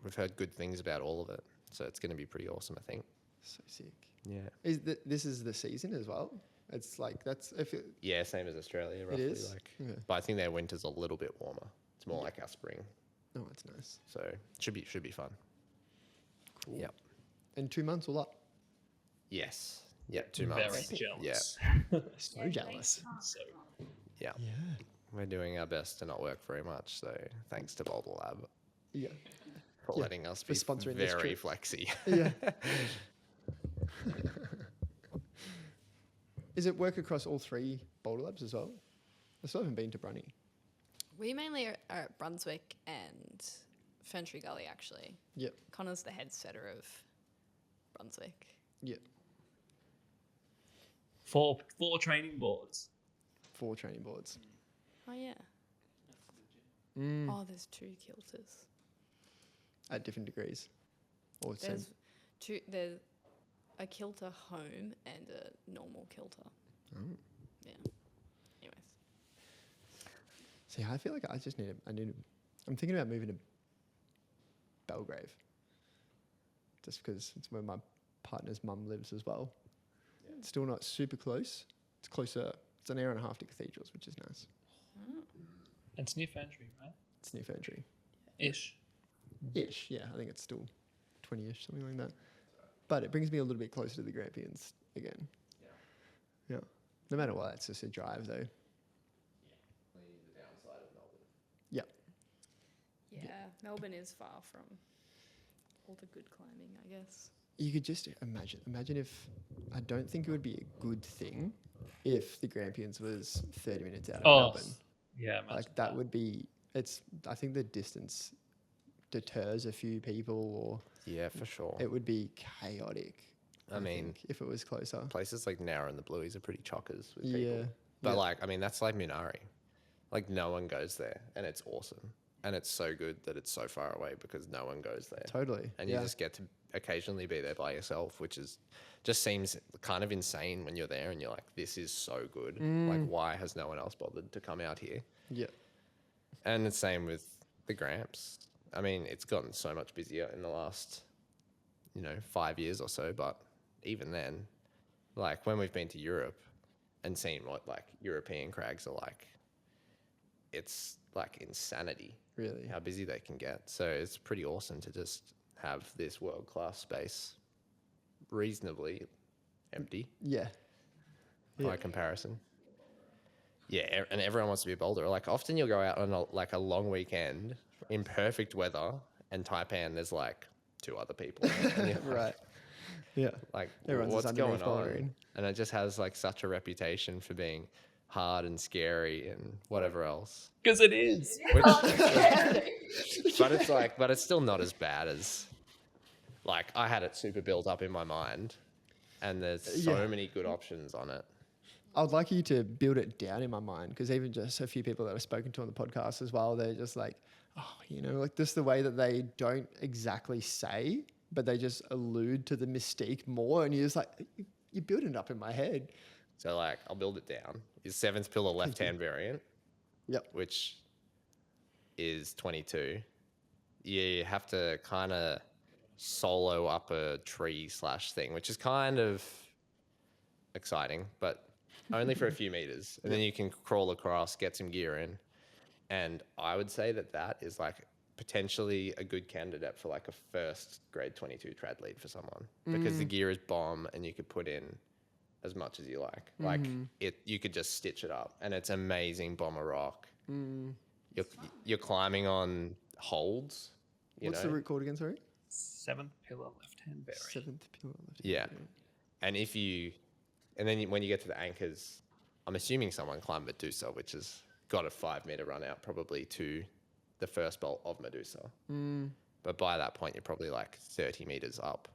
we've heard good things about all of it. So it's going to be pretty awesome, I think. So sick. Yeah. This is the season as well? It's like that's if it, Yeah, same as Australia, roughly. is? Like, Yeah. but I think their winter's a little bit warmer. It's more like our spring, oh, it's nice. so should be fun. Cool. Yep. And 2 months all up. Yes. Yep. 2 Very months. jealous. So jealous. So Yeah. Yeah. We're doing our best to not work very much. So thanks to Boulder Lab Yeah. for Yeah, letting us for be sponsoring this very trip. flexy. Yeah. Is it work across all 3 boulder labs as well? I still haven't been to Brunny. We mainly are at Brunswick and Ferntree Gully, actually. Yep. Connor's the head setter of Brunswick. Yep. 4 training boards. 4 training boards. Oh, yeah. Mm. Oh, there's 2 kilters. At different degrees. Or same. There's a kilter home and a normal kilter. Oh. Yeah. Anyways. See, I feel like I just need I'm thinking about moving to Belgrave. Just because it's where my partner's mum lives as well. Yeah. It's still not super close. It's closer. It's an hour and a half to Cathedrals, which is nice. It's near Ferntree, right? It's near Ferntree. Ish. Ish, yeah. I think it's still 20-ish, something like that. But it brings me a little bit closer to the Grampians again. Yeah. No matter what, it's just a drive though. Yep. Yeah, Melbourne is far from all the good climbing, I guess. You could just imagine if, I don't think it would be a good thing if the Grampians was 30 minutes out of Melbourne. Yeah, imagine Like that would be, I think the distance deters a few people or Yeah, for sure. it would be chaotic. I mean, think, if it was closer. places like Nowra and the Blueies are pretty chockers with Yeah. people. But Yeah. like, I mean, that's like Moonarie. Like no one goes there, and it's awesome, and it's so good that it's so far away because no one goes there. Totally. And you just get to occasionally be there by yourself, which is just seems kind of insane when you're there and you're like, this is so good. Like, why has no one else bothered to come out here? Yeah. And the same with the Gramps. I mean, it's gotten so much busier in the last, 5 years or so. But even then, like when we've been to Europe and seen what like European crags are like, it's like insanity Really. how busy they can get. So it's pretty awesome to just have this world-class space reasonably empty Yeah. by comparison. Yeah, and everyone wants to be a boulder. Like often you'll go out on a long weekend in perfect weather, and Taipan there's like 2 other people. And you're like, Right. Yeah. Like Everyone's what's just going underneath on? bouldering. And it just has like such a reputation for being hard and scary and whatever else. Because it is. Which, but it's like, but it's still not as bad as, like I had it super built up in my mind, and there's so Yeah. many good options on it. I would like you to build it down in my mind because even just a few people that I've spoken to on the podcast as well, they're just like, like just the way that they don't exactly say, but they just allude to the mystique more. And you're just like, you're building it up in my head. So like, I'll build it down. Is 7th pillar left-hand variant, Yep. which is 22. You have to kind of solo up a tree / thing, which is kind of exciting, but only for a few meters. And then you can crawl across, get some gear in. And I would say that is like potentially a good candidate for like a first grade 22 trad lead for someone because the gear is bomb and you could put in as much as you like. Like you could just stitch it up and it's amazing bomber rock. You're climbing on holds. What's the route called again, sorry? 7th pillar left-hand variant. 7th pillar. Yeah. And when you get to the anchors, I'm assuming someone climbed Medusa, which has got a 5 meter run out probably to the first bolt of Medusa. But by that point, you're probably like 30 meters up,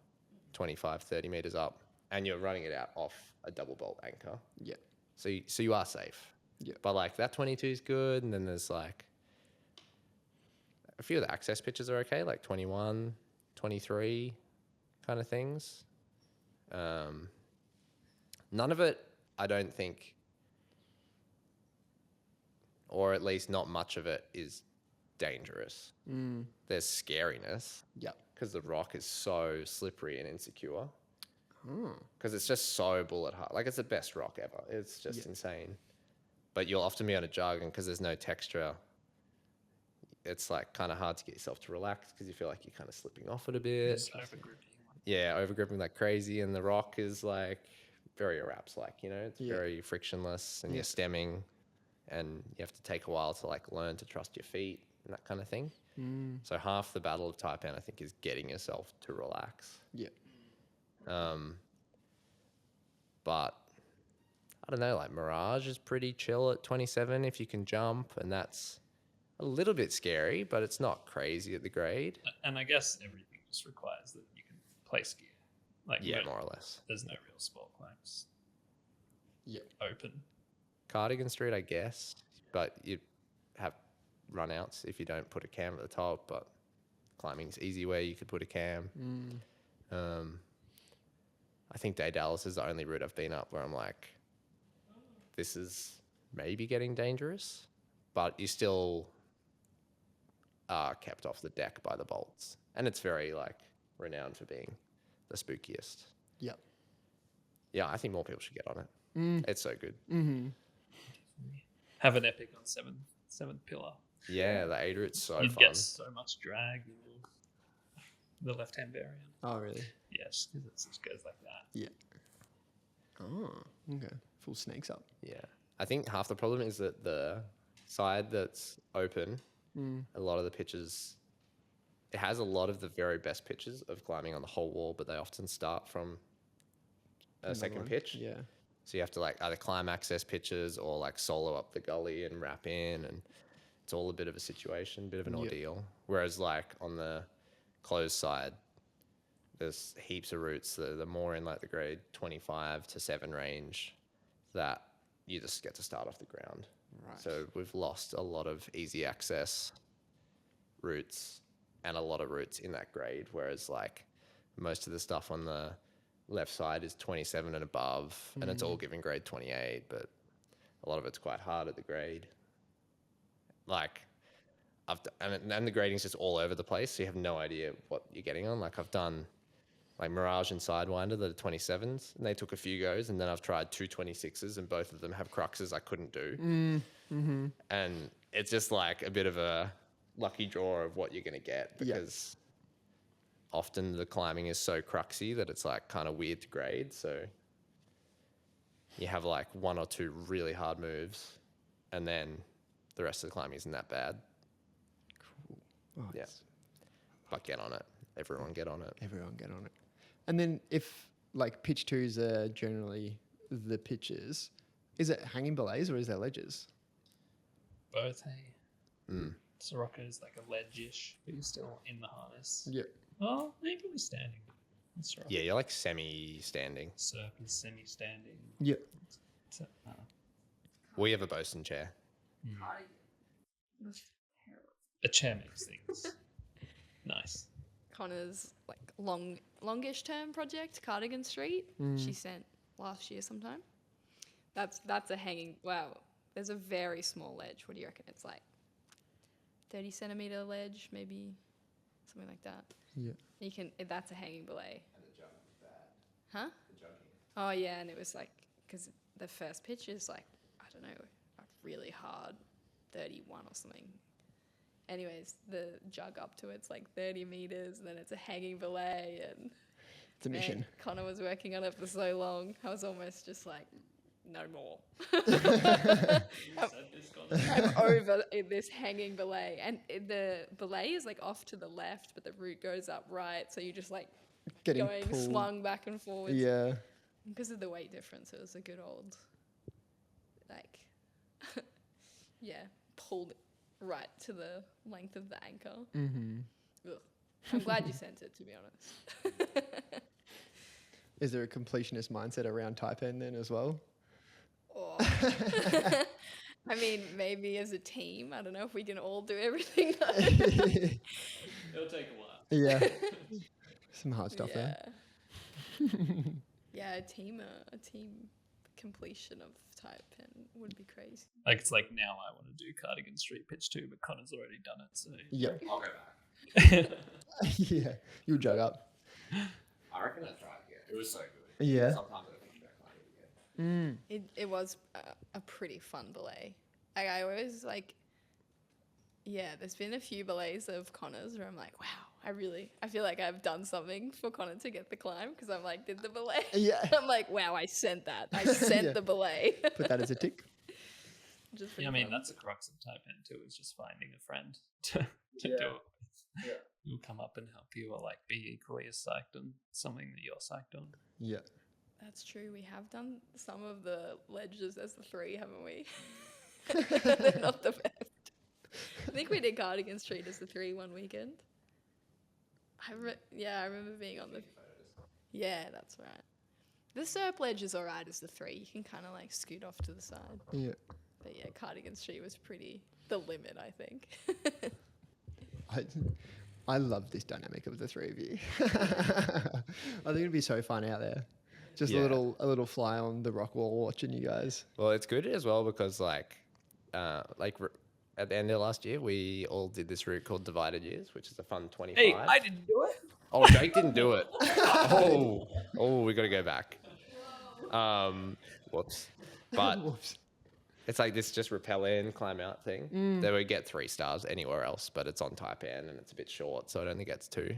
25, 30 meters up, and you're running it out off a double bolt anchor. Yeah. So you are safe. Yeah. But like that 22 is good, and then there's like a few of the access pitches are okay, like 21, 23 kind of things. None of it, I don't think, or at least not much of it, is dangerous. There's scariness Yeah. because the rock is so slippery and insecure. Because it's just so bullet hard. Like, it's the best rock ever. It's just insane. But you'll often be on a jug, and because there's no texture, it's like kind of hard to get yourself to relax because you feel like you're kind of slipping off it a bit. Just overgripping. Yeah, overgripping like crazy, and the rock is like very wraps, like, you know, it's very frictionless, and you're stemming, and you have to take a while to like learn to trust your feet and that kind of thing. So half the battle of Taipan, I think, is getting yourself to relax. Yeah. But I don't know, like Mirage is pretty chill at 27 if you can jump, and that's a little bit scary, but it's not crazy at the grade. And I guess everything just requires that you can place gear. Like, Yeah, more or less. There's no real sport climbs. Yeah. Open. Cardigan Street, I guess, but you have runouts if you don't put a cam at the top, but climbing's easy where you could put a cam. I think Daedalus is the only route I've been up where I'm like, this is maybe getting dangerous, but you still are kept off the deck by the bolts. And it's very like renowned for being the spookiest. Yeah. Yeah, I think more people should get on it. It's so good. Have an epic on seventh pillar. Yeah, the Ada, it's so You'd fun. get so much drag in the left-hand variant. Oh, really? Yes, because it just goes like that. Yeah. Oh, okay. Full snakes up. Yeah. I think half the problem is that the side that's open, a lot of the pitches, it has a lot of the very best pitches of climbing on the whole wall, but they often start from a second one. pitch. Yeah. So you have to like either climb access pitches or like solo up the gully and wrap in, and it's all a bit of a situation, bit of an ordeal. Whereas like on the closed side, there's heaps of routes that are more in like the grade 25 to 7 range that you just get to start off the ground. Right. So we've lost a lot of easy access routes and a lot of routes in that grade, whereas like most of the stuff on the left side is 27 and above, and it's all given grade 28, but a lot of it's quite hard at the grade. Like, and the grading's just all over the place, so you have no idea what you're getting on. Like, I've done like Mirage and Sidewinder that are 27s, and they took a few goes, and then I've tried two 26s, and both of them have cruxes I couldn't do. And it's just like a bit of a lucky draw of what you're going to get, because often the climbing is so cruxy that it's like kind of weird to grade. So you have like one or two really hard moves, and then the rest of the climbing isn't that bad. Cool. Oh, Yeah. But get on it. Everyone get on it. Everyone get on it. And then if like pitch twos are generally the pitches, is it hanging belays or is there ledges? Both, hey. Sirocco is like a ledge-ish, but you're still in the harness. Yeah. Oh, maybe we're standing. That's right. Yeah, you're like semi-standing. Surf is semi-standing. Yeah. So, We have a bosun chair. Cardigan. That's terrible. a chair makes things nice. Connor's like longish term project, Cardigan Street. She sent last year sometime. That's a hanging. Wow, there's a very small ledge. What do you reckon? It's like 30 centimeter ledge, maybe something like that. Yeah. You can. That's a hanging belay. And the junk is bad. Huh? The junking. Oh yeah, and it was like because the first pitch is like I don't know, a really hard 31 or something. Anyways, the jug up to it's like 30 meters, and then it's a hanging belay, and It's a mission. Connor was working on it for so long. I was almost just like, no more. I'm over this hanging belay, and the belay is like off to the left, but the route goes up right, so you just like Getting going pulled. swung back and forwards. Yeah. Because of the weight difference, it was a good old, like, yeah, pulled right to the length of the anchor. Mm-hmm. Ugh. I'm glad you sent it, to be honest. Is there a completionist mindset around Taipan then as well? Oh. I mean, maybe as a team. I don't know if we can all do everything. It'll take a while. Yeah. Some hard stuff there. Yeah, a team completion of Taipan would be crazy. Like it's like now I want to do Cardigan Street Pitch 2, but Connor's already done it, so Yep. I'll go back. Yeah. You'll jug up. I reckon I'd try it again. It was so good. Yeah. Sometimes I think about trying it again. It was a pretty fun belay. I always like, yeah, there's been a few belays of Connor's where I'm like, wow, I feel like I've done something for Connor to get the climb because I'm like, did the belay. Yeah. I'm like, wow, I sent that. I sent Yeah. the belay. Put that as a tick. Just yeah, I mean fun. that's the crux of Taipan too, is just finding a friend to do it. Yeah. Who'll come up and help you or like be equally as psyched on something that you're psyched on. Yeah. That's true. We have done some of the ledges as the 3, haven't we? They're not the best. I think we did Cardigan Street as the 3 one weekend. I remember being on the. Yeah, that's right. The Serp ledge is alright as the 3. You can kind of like scoot off to the side. Yeah. But yeah, Cardigan Street was pretty the limit, I think. I love this dynamic of the 3 of you. I think it'd be so fun out there. Just Yeah. a little fly on the rock wall watching you guys. Well, it's good as well because at the end of last year, we all did this route called Divided Years, which is a fun 25. Hey, I didn't do it. Oh, Jake didn't do it. We got to go back. Whoops. But Whoops. it's like this just rappel in, climb out thing. They would get 3 stars anywhere else, but it's on Taipan and it's a bit short, so it only gets 2.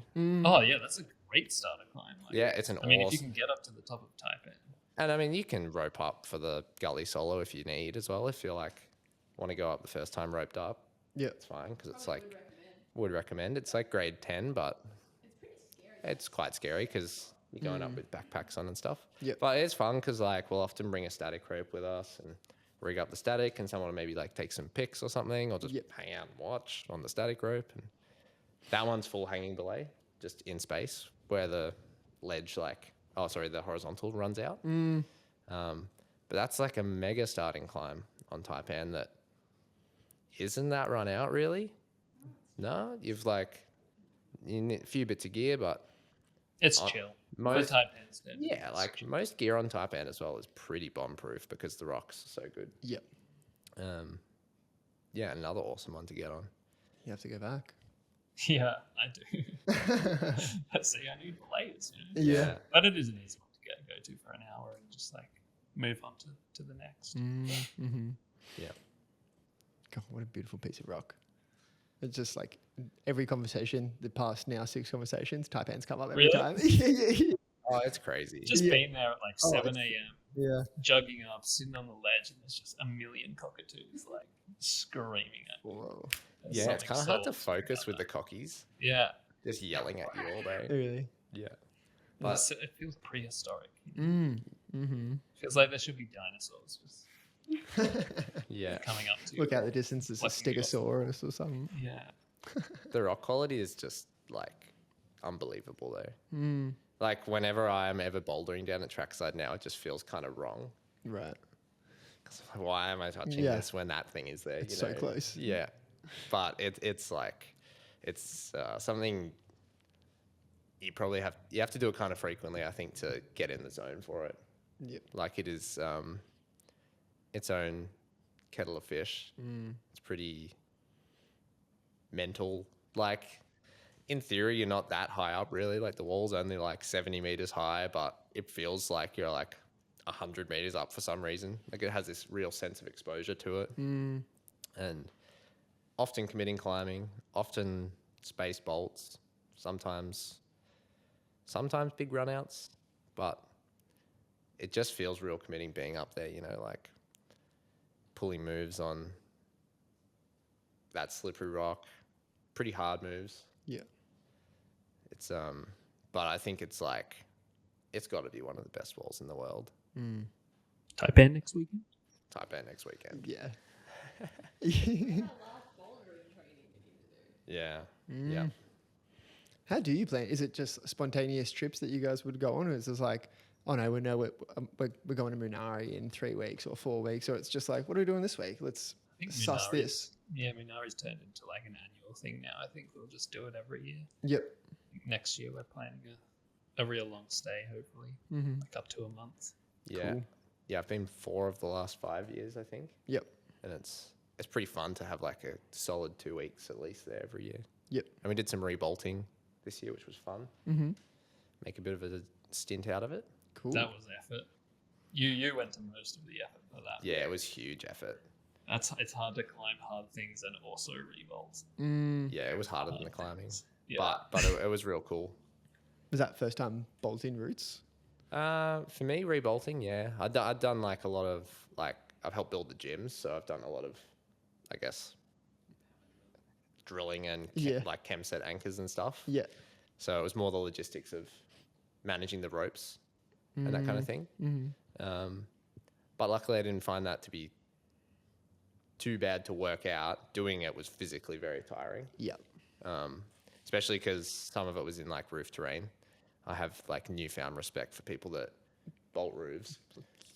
Oh yeah, that's a great starter climb. Like, Yeah, it's an I mean, if you awesome. can get up to the top of Taipan. And I mean, you can rope up for the gully solo if you need as well. If you want to go up the first time roped up, Yeah. it's fine because it's would recommend. It's like grade 10, but it's quite scary because you're going up with backpacks on and stuff. Yep. But it's fun because we'll often bring a static rope with us and rig up the static, and someone will maybe take some pics or something, or just hang out and watch on the static rope. And that one's full hanging belay, just in space where the ledge the horizontal runs out. But that's like a mega starting climb on Taipan that isn't that run out really. No, you need a few bits of gear, but It's chill. most- For Taipan standards. yeah, most gear on Taipan as well is pretty bomb proof because the rocks are so good. Yep. Yeah, another awesome one to get on. You have to go back. Yeah, I do. See, I need layers. Yeah. But it is an easy one to go to for an hour and just move on to the next. Mm-hmm. Yeah. God, what a beautiful piece of rock. It's just every conversation, the past now 6 conversations, Taipan's come up every Really? time. Yeah. Oh, it's crazy. Just being there at 7 a.m., Yeah. jugging up, sitting on the ledge, and there's just a million cockatoos screaming at you. Whoa. There's Yeah, it's something kind of so hard to awesome focus about with the that. cockies, Yeah, just yelling at you all day. Really? Yeah. but it feels prehistoric. Mm-hmm. Feels like there should be dinosaurs just Yeah. coming up to you. Look out the distance, there's a Flicking you off. stegosaurus or something. Yeah. The rock quality is just unbelievable though. Mm. Whenever I'm ever bouldering down at trackside now, it just feels kind of wrong. Right. 'Cause why am I touching Yeah. this when that thing is there? It's so close. Yeah. But it's something you probably have to do it kind of frequently, I think, to get in the zone for it. Yep. It is its own kettle of fish. It's pretty mental. In theory, you're not that high up really. The wall's only 70 meters high, but it feels like you're 100 meters up for some reason. It has this real sense of exposure to it. And often committing climbing, often space bolts, sometimes big runouts, but it just feels real committing being up there, pulling moves on that slippery rock, pretty hard moves. Yeah. It's but I think it's it's got to be one of the best walls in the world. Taipan next weekend? Taipan next weekend. Yeah. Yeah. Yeah. How do you plan? Is it just spontaneous trips that you guys would go on, or is it like, oh no, we're going to Moonarie in 3 weeks or 4 weeks, or it's just like, what are we doing this week? Let's I think suss this. Moonarie's turned into like an annual thing now. I think we'll just do it every year. Yep. Next year we're planning a real long stay, hopefully, like up to a month. Yeah. Cool. Yeah, I've been 4 of the last 5 years, I think. Yep. And it's pretty fun to have like a solid 2 weeks at least there every year. Yep. And we did some rebolting this year, which was fun. Mm-hmm. Make a bit of a stint out of it. Cool. That was effort. You went to most of the effort for that. Yeah, it was huge effort. It's hard to climb hard things and also revolt. Yeah, it was harder than the climbing. Yeah. But it was real cool. Was that first time bolting routes? For me, rebolting, yeah. I'd done like a lot of, like, I've helped build the gyms, so I've done a lot of, I guess, drilling and like chem set anchors and stuff. Yeah. So it was more the logistics of managing the ropes and that kind of thing. But luckily I didn't find that to be too bad to work out. Doing it was physically very tiring. Yeah. Especially because some of it was in like roof terrain. I have like newfound respect for people that bolt roofs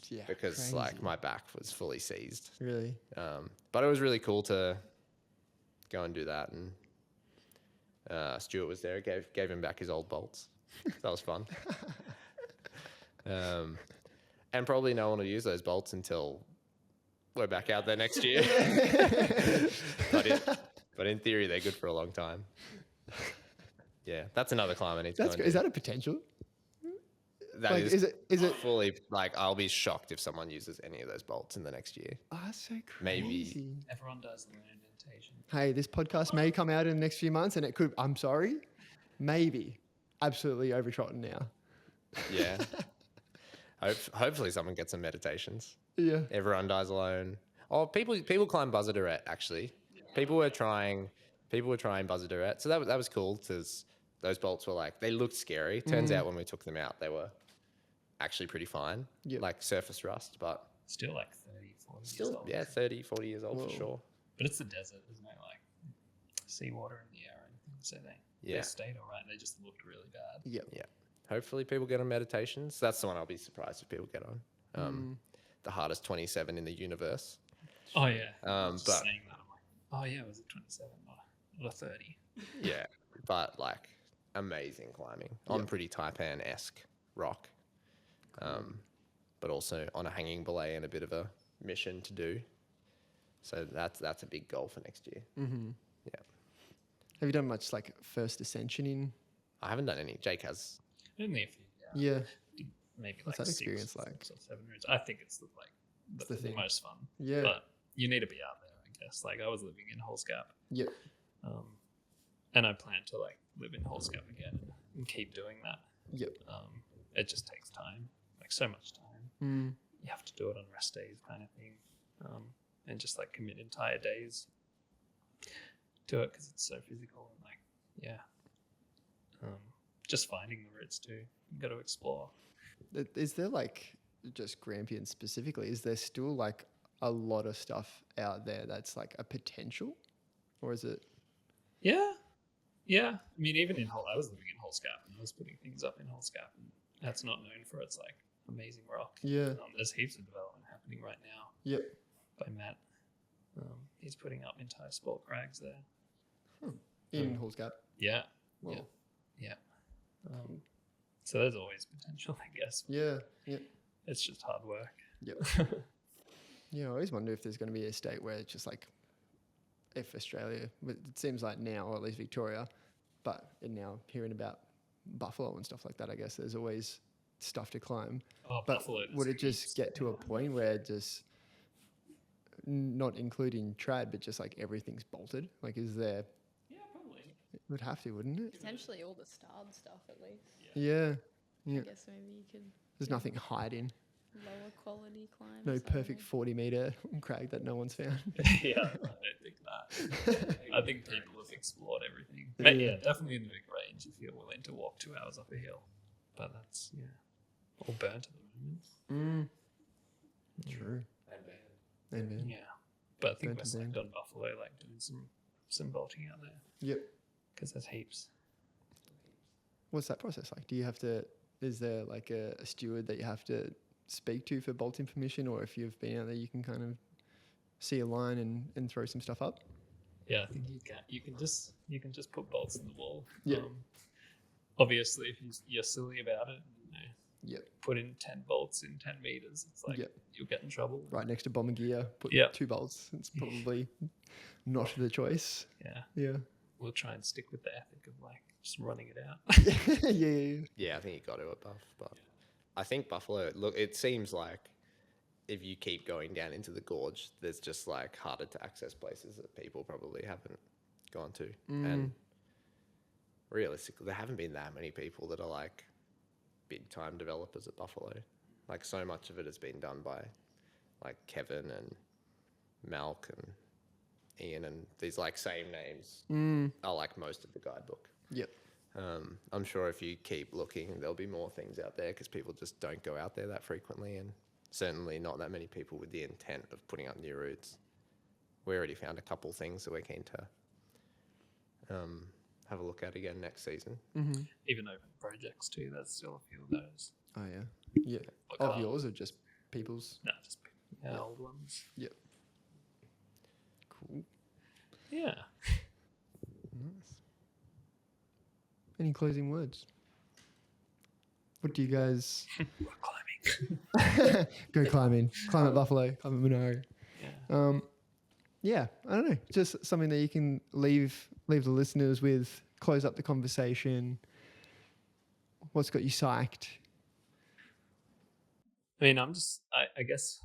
Yeah. because crazy. like my back was fully seized. Really? But it was really cool to go and do that. And Stuart was there, gave him back his old bolts. That was fun. And probably no one will use those bolts until we're back out there next year. but in theory, they're good for a long time. Yeah, that's another climb I need to go and do. Is that a potential? That like, is is it fully, like, I'll be shocked if someone uses any of those bolts in the next year. Oh, that's so crazy. Maybe. Everyone does the indentation. Hey, this podcast may come out in the next few months, and it could. I'm sorry, maybe absolutely overtrodden now. Yeah. Hopefully someone gets some meditations. Yeah. Everyone dies alone. Oh, people climb Buzzer Durette, actually. People were trying Buzzer Durette. So that was cool because those bolts were like, they looked scary. Turns out when we took them out, they were actually pretty fine. Yep. Like surface rust, but Still like 30, 40 still, years old. yeah, 30, 40 years old Whoa. for sure. But it's the desert. There's no like seawater in the air or anything. So they stayed all right. They just looked really bad. Yep. Yeah. Hopefully people get on meditations. That's the one I'll be surprised if people get on. The hardest 27 in the universe. Oh, yeah. I was But just saying that. I'm like, oh, yeah, was it 27 or 30? yeah, but like amazing climbing on pretty Taipan-esque rock. But also on a hanging belay and a bit of a mission to do. So that's a big goal for next year. Mm-hmm. Yeah. Have you done much like first ascension in? I haven't done any. Jake has. Only a few. Yeah. Maybe What's like that 6 experience or like? 7 routes. I think it's the the thing. most fun. Yeah. But you need to be out there, I guess. Like I was living in Holscap. Yep. And I plan to like live in Holscap again and keep doing that. Yep. It just takes time, like so much time. You have to do it on rest days, kind of thing, and just like commit entire days to it because it's so physical and like just finding the routes too. You got to explore. Is there like just Grampian specifically? Is there still like a lot of stuff out there that's like a potential, or is it? Yeah. I mean, even I was living in Holscap and I was putting things up in Holscap, and that's not known for its like amazing rock. Yeah. There's heaps of development happening right now. Yep. By Matt. He's putting up entire sport crags there. In Hallsgap. Yeah. Wow. Yeah. So there's always potential, I guess. Yeah. Yeah. It's just hard work. Yep. Yeah, I always wonder if there's going to be a state where it's just like, if Australia, it seems like now, or at least Victoria, but now hearing about Buffalo and stuff like that, I guess there's always stuff to climb. Oh, But Buffalo, would it there's just get to a point where just, not including trad, but just like everything's bolted? Like, is there? Yeah, probably. It would have to, wouldn't it? Potentially all the starred stuff at least. Yeah. Yeah. I guess maybe you could There's nothing hiding. lower quality climbs. No I don't perfect know. 40-meter crag that no one's found. Yeah, I don't think that. I think people have explored everything. But yeah, definitely in the big range if you're willing to walk 2 hours up a hill. But that's, all burnt at the moment. True. And then. Yeah. But I think Burnt we're and stoked burned. on Buffalo, like doing some bolting out there Yep. because there's heaps. What's that process like? Do you have to? Is there like a steward that you have to speak to for bolting permission, or if you've been out there, you can kind of see a line and throw some stuff up? Yeah, I think you can. You can just put bolts in the wall. Yeah. Obviously, if you're silly about it, Yep. put in 10 bolts in 10 meters. It's like Yep. you'll get in trouble. Right next to bomber gear, put Yep. 2 bolts. It's probably not the choice. Yeah, Yeah. we'll try and stick with the ethic of like just running it out. yeah. Yeah, I think you got to at Buff, but I think Buffalo. Look, it seems like if you keep going down into the gorge, there's just like harder to access places that people probably haven't gone to, and realistically, there haven't been that many people that are like big time developers at Buffalo. Like so much of it has been done by like Kevin and Malk and Ian, and these like same names are like most of the guidebook. Yep. I'm sure if you keep looking, there'll be more things out there because people just don't go out there that frequently, and certainly not that many people with the intent of putting up new routes. We already found a couple things that we're keen to have a look at again next season. Even open projects too. There's still a few of those. Oh yeah. Yeah. Like, Of yours or just people's? No, just old ones. Yep. Cool. Yeah. Nice. Any closing words? What do you guys Rock climbing. go climbing? Climb at Buffalo, climb at Moonarie. Yeah. Yeah, I don't know. Just something that you can leave the listeners with, close up the conversation. What's got you psyched? I mean, I guess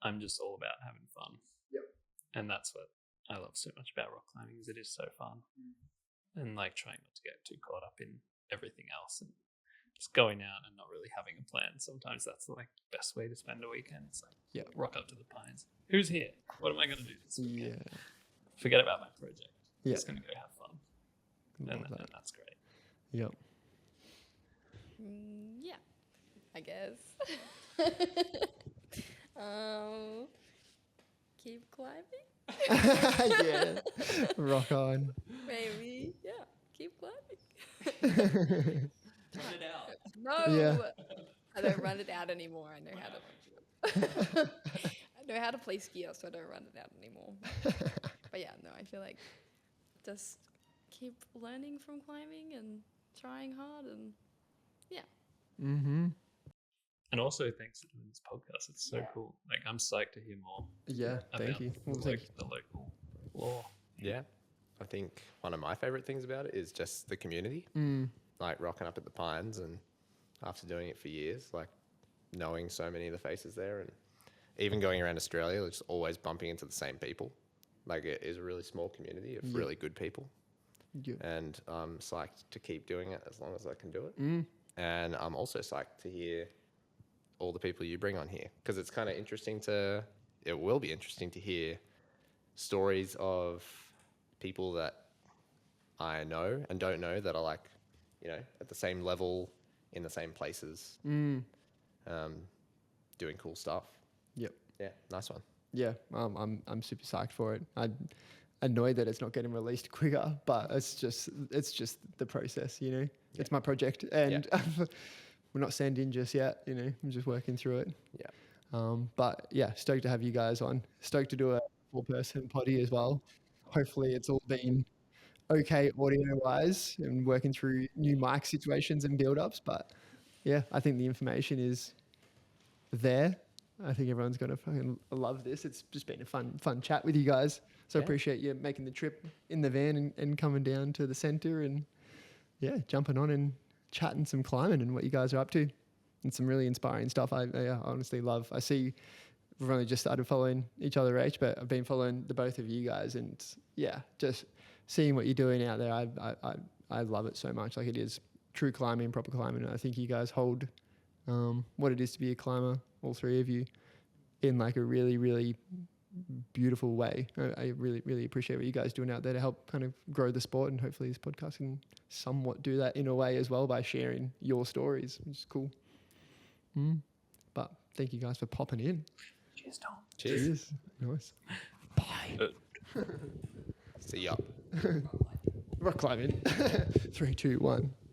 I'm just all about having fun. Yep. And that's what I love so much about rock climbing is it is so fun. And like trying not to get too caught up in everything else and just going out and not really having a plan. Sometimes that's the like best way to spend a weekend. It's like rock up to the pines. Who's here? What am I going to do this weekend? Yeah. Forget about my project. Yeah. Just going to go have fun. And that's great. Yep. Yeah, I guess. Keep climbing. Yeah. Rock on. Maybe. Yeah. Keep climbing. Run it out. No. Yeah. I don't run it out anymore. I know how to. I know how to play skier, so I don't run it out anymore. But yeah, no, I feel like just keep learning from climbing and trying hard, and yeah. Mm-hmm. And also thanks for doing this podcast. It's so cool. Like I'm psyched to hear more. Yeah, thank about you. Well, the, thank the local law. Yeah, I think one of my favorite things about it is just the community. Like rocking up at the Pines, and after doing it for years, like knowing so many of the faces there, and even going around Australia, just always bumping into the same people. Like it is a really small community of really good people. Yeah. And I'm psyched to keep doing it as long as I can do it. And I'm also psyched to hear all the people you bring on here, because it's kind of interesting it will be interesting to hear stories of people that I know and don't know that are like, at the same level, in the same places, doing cool stuff. Yep. Yeah, nice one. Yeah, I'm super psyched for it. I'm annoyed that it's not getting released quicker, but it's just the process, It's my project, and we're not sent in just yet, I'm just working through it. Yeah. But yeah, stoked to have you guys on. Stoked to do a 4-person potty as well. Hopefully it's all been okay audio wise and working through new mic situations and build ups. But yeah, I think the information is there. I think everyone's going to fucking love this. It's just been a fun chat with you guys. So I appreciate you making the trip in the van and coming down to the centre and jumping on and chatting some climbing and what you guys are up to. And some really inspiring stuff I honestly love. I see we've only just started following each other, Rach, but I've been following the both of you guys, and just seeing what you're doing out there, I love it so much. Like it is true climbing, proper climbing. And I think you guys hold what it is to be a climber, all three of you, in like a really, really beautiful way. I really, really appreciate what you guys are doing out there to help kind of grow the sport, and hopefully this podcast can somewhat do that in a way as well by sharing your stories, which is cool. But thank you guys for popping in. Cheers, Tom. Cheers. Nice. Bye. See ya. Rock climbing. 3, 2, 1.